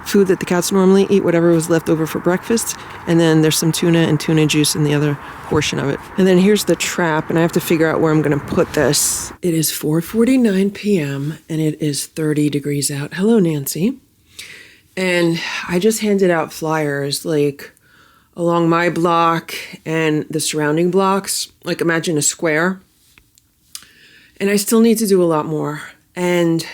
[SPEAKER 1] food that the cats normally eat, whatever was left over for breakfast. And then there's some tuna and tuna juice in the other portion of it. And then here's the trap, and I have to figure out where I'm going to put this. It is 4:49 p.m. and it is 30 degrees out. Hello, Nancy. And I just handed out flyers, like, along my block and the surrounding blocks. Like, imagine a square. And I still need to do a lot more. And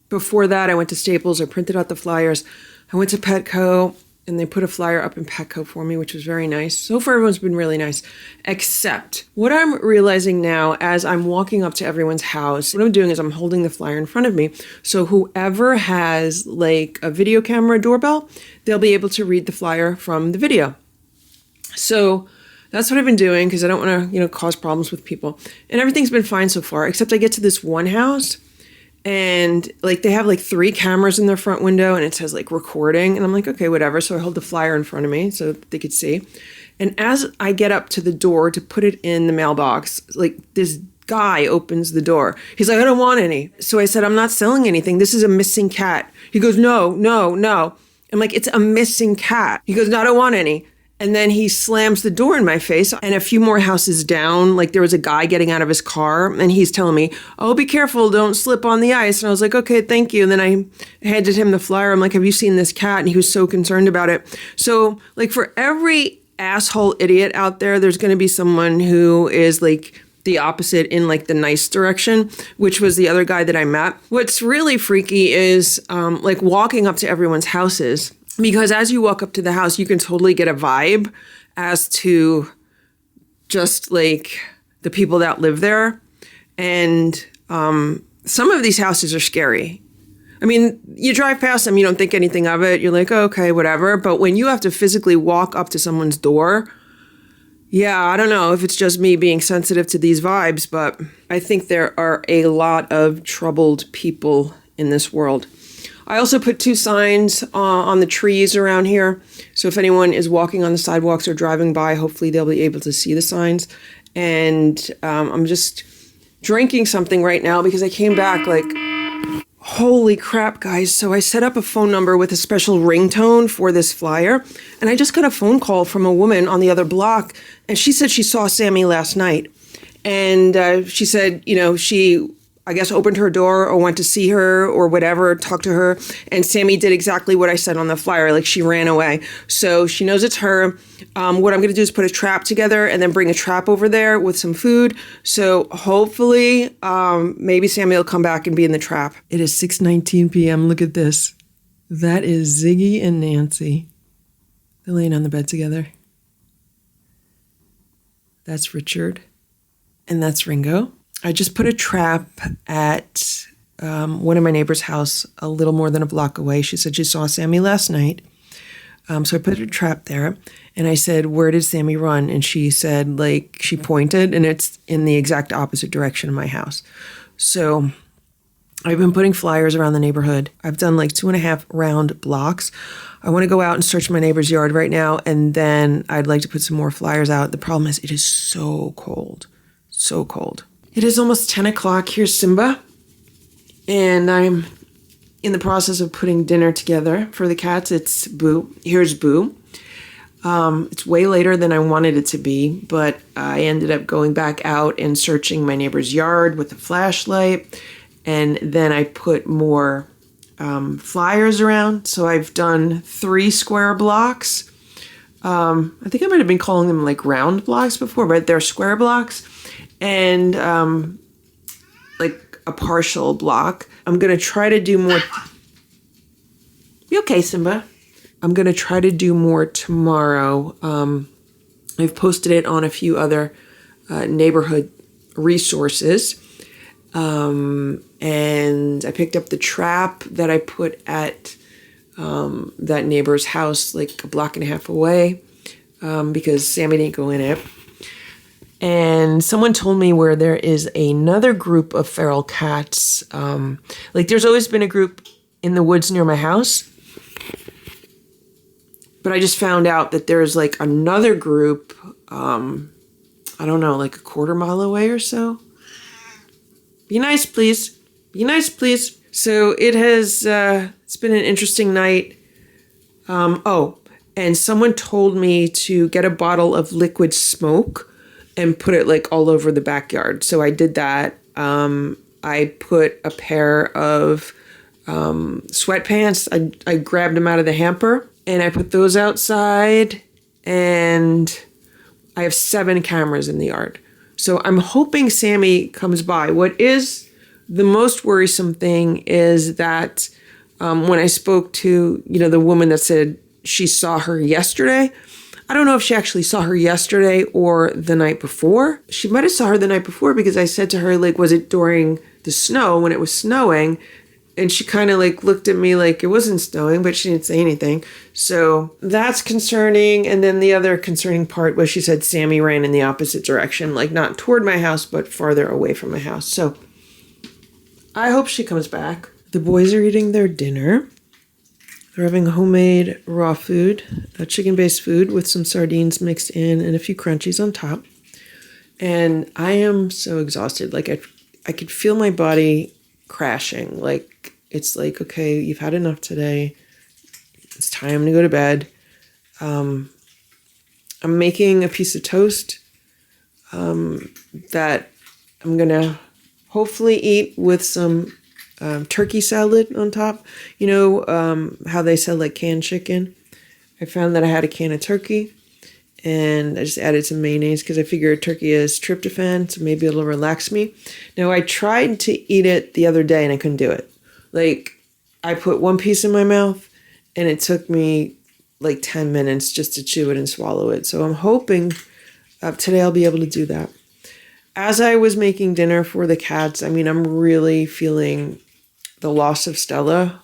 [SPEAKER 1] before that, I went to Staples. I printed out the flyers. I went to Petco, and they put a flyer up in Petco for me, which was very nice. So far, everyone's been really nice. Except, what I'm realizing now as I'm walking up to everyone's house, what I'm doing is I'm holding the flyer in front of me. So whoever has, like, a video camera doorbell, they'll be able to read the flyer from the video. So that's what I've been doing, because I don't want to, cause problems with people. And everything's been fine so far, except I get to this one house, and like they have like 3 cameras in their front window, and it says like recording, and I'm like, okay, whatever. So I hold the flyer in front of me so they could see. And as I get up to the door to put it in the mailbox, like this guy opens the door. He's like, I don't want any. So I said, I'm not selling anything. This is a missing cat. He goes, no. I'm like, it's a missing cat. He goes, no, I don't want any. And then he slams the door in my face. And a few more houses down, like there was a guy getting out of his car, and he's telling me, oh, be careful, don't slip on the ice. And I was like, okay, thank you. And then I handed him the flyer. I'm like, have you seen this cat? And he was so concerned about it. So like for every asshole idiot out there, there's going to be someone who is like the opposite in like the nice direction, which was the other guy that I met. What's really freaky is like walking up to everyone's houses. Because as you walk up to the house, you can totally get a vibe as to just like the people that live there. And some of these houses are scary. I mean, you drive past them, you don't think anything of it. You're like, oh, okay, whatever. But when you have to physically walk up to someone's door, yeah, I don't know if it's just me being sensitive to these vibes, but I think there are a lot of troubled people in this world. I also put 2 signs on the trees around here. So if anyone is walking on the sidewalks or driving by, hopefully they'll be able to see the signs. And I'm just drinking something right now because I came back like, holy crap, guys. So I set up a phone number with a special ringtone for this flyer. And I just got a phone call from a woman on the other block. And she said she saw Sammy last night. And she said, she, I guess, opened her door or went to see her or whatever, talk to her. And Sammy did exactly what I said on the flyer. Like, she ran away. So she knows it's her. What I'm going to do is put a trap together and then bring a trap over there with some food. So hopefully, maybe Sammy will come back and be in the trap. It is 6:19 p.m. Look at this. That is Ziggy and Nancy. They're laying on the bed together. That's Richard. And that's Ringo. I just put a trap at one of my neighbor's house a little more than a block away. She said she saw Sammy last night. So I put a trap there. And I said, where did Sammy run? And she said, like, she pointed, and it's in the exact opposite direction of my house. So I've been putting flyers around the neighborhood. I've done like 2.5 round blocks. I want to go out and search my neighbor's yard right now. And then I'd like to put some more flyers out. The problem is it is so cold. So cold. It is almost 10 o'clock. Here's Simba. And I'm in the process of putting dinner together for the cats. It's Boo. Here's Boo. It's way later than I wanted it to be, but I ended up going back out and searching my neighbor's yard with a flashlight. And then I put more flyers around. So I've done 3 square blocks I think I might have been calling them like round blocks before, but they're square blocks and like a partial block. I'm going to try to do more. You okay, Simba? I'm going to try to do more tomorrow. I've posted it on a few other neighborhood resources. And I picked up the trap that I put at that neighbor's house like a block and a half away because Sammy didn't go in it. And someone told me where there is another group of feral cats. Like there's always been a group in the woods near my house. But I just found out that there's like another group, I don't know, like a quarter mile away or so. Be nice, please. Be nice, please. So it has, it's been an interesting night. And someone told me to get a bottle of liquid smoke and put it like all over the backyard. So I did that. I put a pair of sweatpants. I grabbed them out of the hamper and I put those outside, and I have 7 cameras in the yard. So I'm hoping Sammy comes by. What is the most worrisome thing is that when I spoke to, the woman that said she saw her yesterday, I don't know if she actually saw her yesterday or the night before. She might have saw her the night before because I said to her, like, was it during the snow when it was snowing? And she kind of like looked at me like it wasn't snowing, but she didn't say anything. So that's concerning. And then the other concerning part was she said Sammy ran in the opposite direction, like not toward my house, but farther away from my house. So I hope she comes back. The boys are eating their dinner. They're having homemade raw food, a chicken-based food with some sardines mixed in and a few crunchies on top. And I am so exhausted. Like I could feel my body crashing. Like it's like, okay, you've had enough today. It's time to go to bed. I'm making a piece of toast that I'm gonna hopefully eat with some turkey salad on top. You know how they sell like canned chicken? I found that I had a can of turkey and I just added some mayonnaise because I figured turkey is tryptophan, so maybe it'll relax me. Now, I tried to eat it the other day and I couldn't do it. Like, I put one piece in my mouth and it took me like 10 minutes just to chew it and swallow it. So I'm hoping today I'll be able to do that. As I was making dinner for the cats, I mean, I'm really feeling the loss of Stella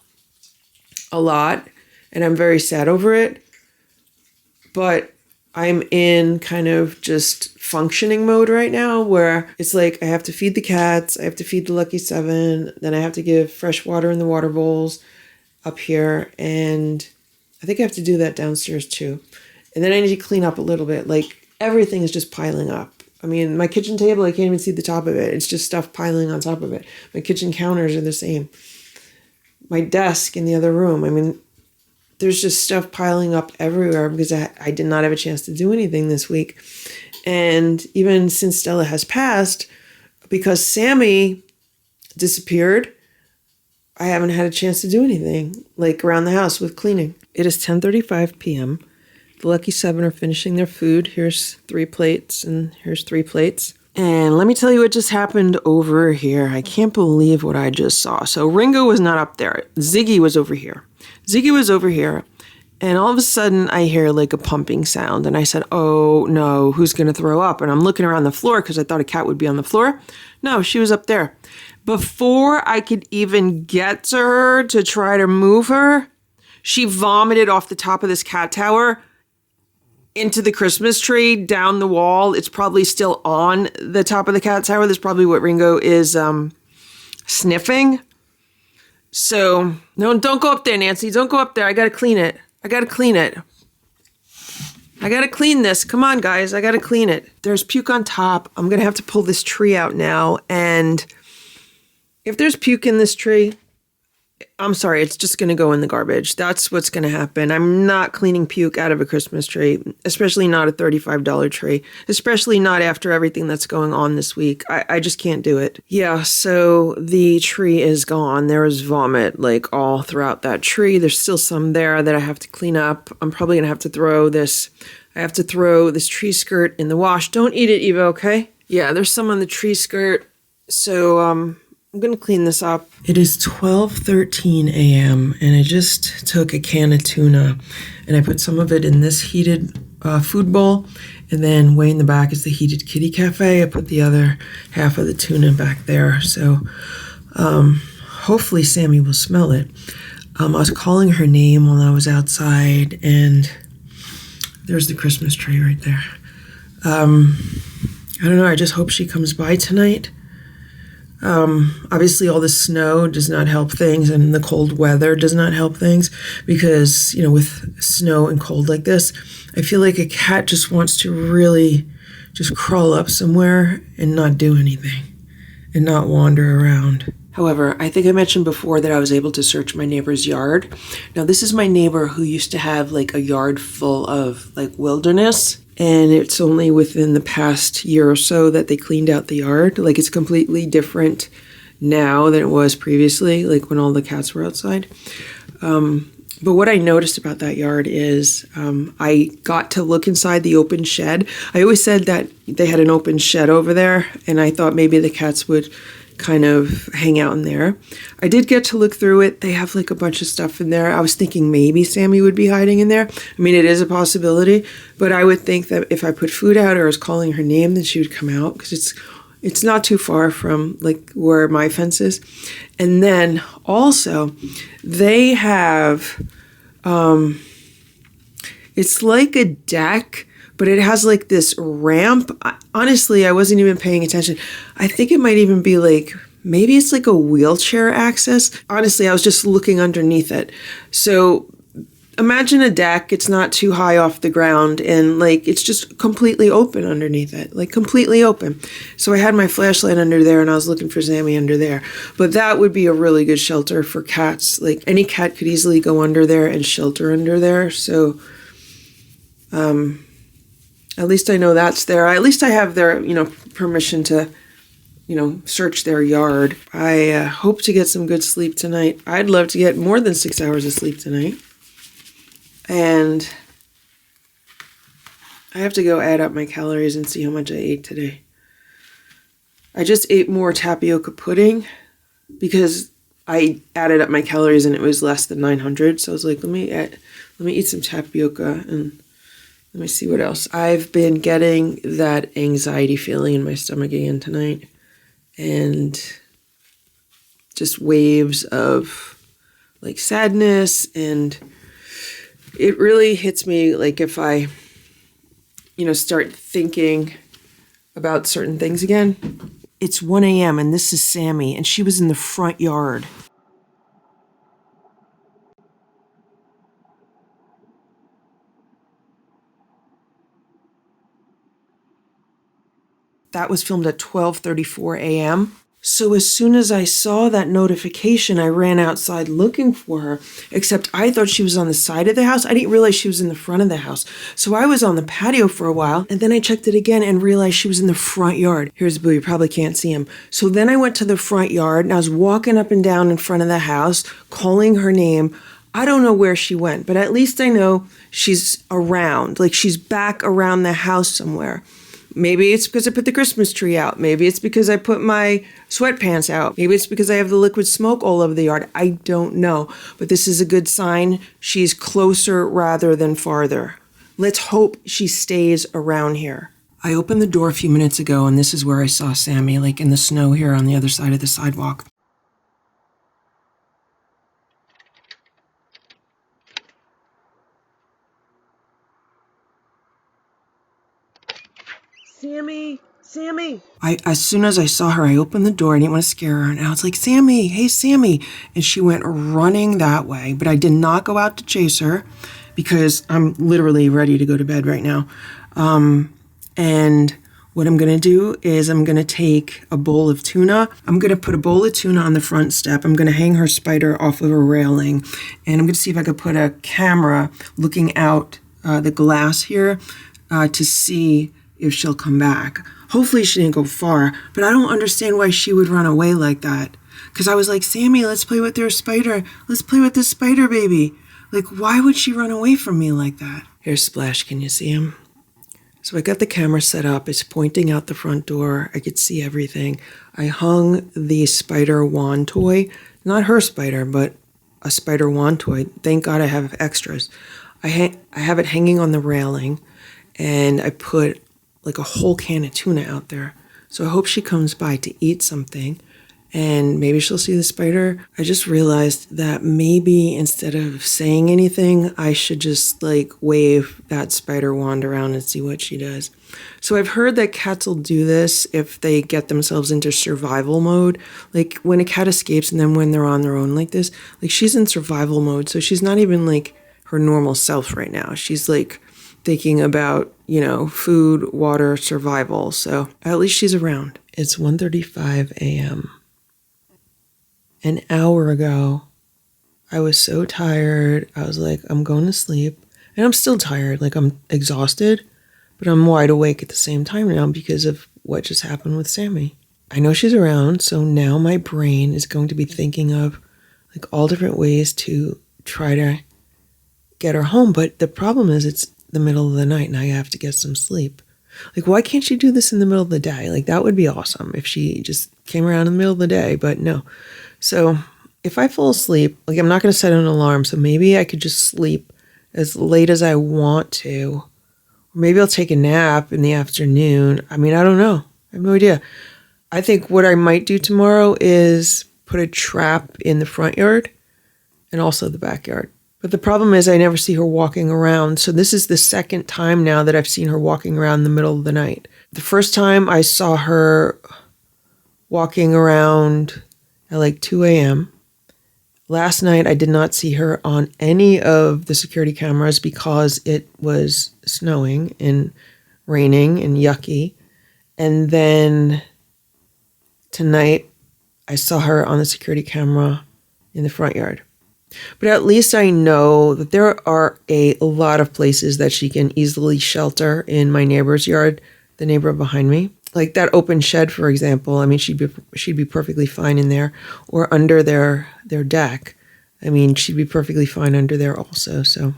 [SPEAKER 1] a lot, and I'm very sad over it. But I'm in kind of just functioning mode right now where it's like I have to feed the cats, I have to feed the Lucky 7, then I have to give fresh water in the water bowls up here, and I think I have to do that downstairs too. And then I need to clean up a little bit. Like, everything is just piling up. I mean, my kitchen table, I can't even see the top of it. It's just stuff piling on top of it. My kitchen counters are the same. My desk in the other room, I mean, there's just stuff piling up everywhere because I did not have a chance to do anything this week. And even since Stella has passed, because Sammy disappeared, I haven't had a chance to do anything, like around the house with cleaning. It is 10:35 p.m. The Lucky 7 are finishing their food. Here's 3 plates and here's 3 plates. And let me tell you what just happened over here. I can't believe what I just saw. So Ringo was not up there. Ziggy was over here. Ziggy was over here. And all of a sudden I hear like a pumping sound. And I said, oh no, who's going to throw up? And I'm looking around the floor because I thought a cat would be on the floor. No, she was up there. Before I could even get to her to try to move her, she vomited off the top of this cat tower into the Christmas tree, down the wall. It's probably still on the top of the cat tower. That's probably what Ringo is sniffing. So, no, don't go up there, Nancy. Don't go up there. I got to clean it. I got to clean it. I got to clean this. Come on, guys. I got to clean it. There's puke on top. I'm going to have to pull this tree out now. And if there's puke in this tree, I'm sorry, it's just going to go in the garbage. That's what's going to happen. I'm not cleaning puke out of a Christmas tree, especially not a $35 tree, especially not after everything that's going on this week. I just can't do it. Yeah, so the tree is gone. There was vomit like all throughout that tree. There's still some there that I have to clean up. I'm probably going to have to throw this. I have to throw this tree skirt in the wash. Don't eat it, Eva, okay? Yeah, there's some on the tree skirt. So, I'm going to clean this up. It is 12:13 a.m. and I just took a can of tuna and I put some of it in this heated food bowl, and then way in the back is the heated kitty cafe. I put the other half of the tuna back there. So hopefully Sammy will smell it. I was calling her name while I was outside, and there's the Christmas tree right there. I don't know. I just hope she comes by tonight. Obviously all the snow does not help things, and the cold weather does not help things, because, with snow and cold like this, I feel like a cat just wants to really just crawl up somewhere and not do anything and not wander around. However, I think I mentioned before that I was able to search my neighbor's yard. Now, this is my neighbor who used to have like a yard full of like wilderness. And it's only within the past year or so that they cleaned out the yard. Like, it's completely different now than it was previously, like when all the cats were outside. But what I noticed about that yard is I got to look inside the open shed. I always said that they had an open shed over there, and I thought maybe the cats would kind of hang out in there. I did get to look through it. They have like a bunch of stuff in there. I was thinking maybe Sammy would be hiding in there. I mean, it is a possibility, but I would think that if I put food out or was calling her name, then she would come out, because it's not too far from like where my fence is. And then also they have, it's like a deck, but it has like this ramp. Honestly, I wasn't even paying attention. I think it might even be like, maybe it's like a wheelchair access. Honestly, I was just looking underneath it. So imagine a deck. It's not too high off the ground, and like it's just completely open underneath it, like completely open. So I had my flashlight under there and I was looking for Sammy under there. But that would be a really good shelter for cats. Like any cat could easily go under there and shelter under there. So, at least I know that's there. At least I have their, permission to, search their yard. I hope to get some good sleep tonight. I'd love to get more than 6 hours of sleep tonight. And I have to go add up my calories and see how much I ate today. I just ate more tapioca pudding because I added up my calories and it was less than 900. So I was like, let me eat some tapioca and let me see what else. I've been getting that anxiety feeling in my stomach again tonight, and just waves of like sadness, and it really hits me like if I, start thinking about certain things again. It's 1 a.m. and this is Sammy, and she was in the front yard. That was filmed at 12:34 a.m. So as soon as I saw that notification, I ran outside looking for her, except I thought she was on the side of the house. I didn't realize she was in the front of the house. So I was on the patio for a while, and then I checked it again and realized she was in the front yard. Here's Boo, you probably can't see him. So then I went to the front yard, and I was walking up and down in front of the house, calling her name. I don't know where she went, but at least I know she's around, like she's back around the house somewhere. Maybe it's because I put the Christmas tree out. Maybe it's because I put my sweatpants out. Maybe it's because I have the liquid smoke all over the yard. I don't know. But this is a good sign. She's closer rather than farther. Let's hope she stays around here. I opened the door a few minutes ago, and this is where I saw Sammy, like in the snow here on the other side of the sidewalk. Sammy. As soon as I saw her, I opened the door. I didn't want to scare her. And I was like, Sammy, hey, Sammy. And she went running that way. But I did not go out to chase her because I'm literally ready to go to bed right now. And What I'm going to do is I'm going to take a bowl of tuna. I'm going to put a bowl of tuna on the front step. I'm going to hang her spider off of a railing. And I'm going to see if I could put a camera looking out the glass here to see if she'll come back. Hopefully she didn't go far, but I don't understand why she would run away like that. Because I was like, Sammy, let's play with your spider. Let's play with this spider baby. Like, why would she run away from me like that? Here's Splash. Can you see him? So I got the camera set up. It's pointing out the front door. I could see everything. I hung the spider wand toy. Not her spider, but a spider wand toy. Thank God I have extras. I have it hanging on the railing, and I put like a whole can of tuna out there. So I hope she comes by to eat something, and maybe she'll see the spider. I just realized that maybe instead of saying anything, I should just like wave that spider wand around and see what she does. So I've heard that cats will do this if they get themselves into survival mode. Like when a cat escapes and then when they're on their own like this, like she's in survival mode. So she's not even like her normal self right now. She's like thinking about, you know, food, water, survival. So at least she's around. It's 1:35 a.m. An hour ago, I was so tired. I was like, I'm going to sleep. And I'm still tired. Like, I'm exhausted, but I'm wide awake at the same time now because of what just happened with Sammy. I know she's around, so now my brain is going to be thinking of, like, all different ways to try to get her home. But the problem is it's the middle of the night and I have to get some sleep. Like, why can't she do this in the middle of the day? Like, that would be awesome if she just came around in the middle of the day, but no. So if I fall asleep, like I'm not going to set an alarm, so maybe I could just sleep as late as I want to. Or maybe I'll take a nap in the afternoon. I mean, I don't know. I have no idea. I think what I might do tomorrow is put a trap in the front yard and also the backyard. But the problem is I never see her walking around. So this is the second time now that I've seen her walking around in the middle of the night. The first time I saw her walking around at like 2 a.m. Last night, I did not see her on any of the security cameras because it was snowing and raining and yucky. And then tonight, I saw her on the security camera in the front yard. But at least I know that there are a lot of places that she can easily shelter in my neighbor's yard, the neighbor behind me. Like that open shed, for example. I mean, she'd be perfectly fine in there, or under their deck. I mean, she'd be perfectly fine under there also. So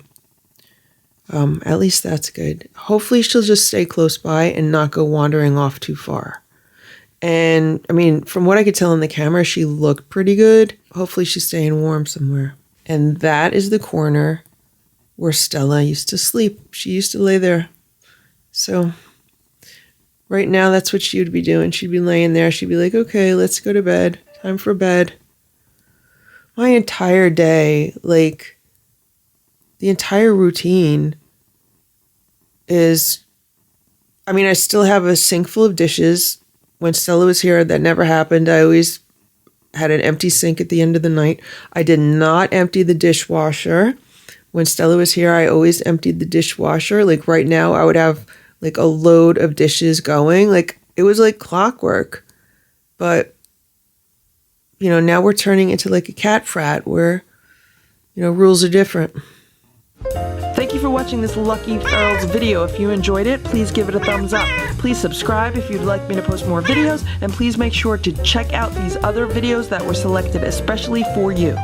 [SPEAKER 1] at least that's good. Hopefully she'll just stay close by and not go wandering off too far. And I mean, from what I could tell in the camera, she looked pretty good. Hopefully she's staying warm somewhere. And that is the corner where Stella used to sleep. She used to lay there. So right now, that's what she would be doing. She'd be laying there. She'd be like, okay, let's go to bed. Time for bed. My entire day, like, the entire routine is, I mean, I still have a sink full of dishes. When Stella was here, that never happened. I always had an empty sink at the end of the night. I did not empty the dishwasher. When Stella was here, I always emptied the dishwasher. Like, right now, I would have like a load of dishes going. Like it was like clockwork. But, you know, now we're turning into like a cat frat where, you know, rules are different.
[SPEAKER 2] Thank you for watching this Lucky Ferals video. If you enjoyed it, please give it a thumbs up. Please subscribe if you'd like me to post more videos, and please make sure to check out these other videos that were selected especially for you.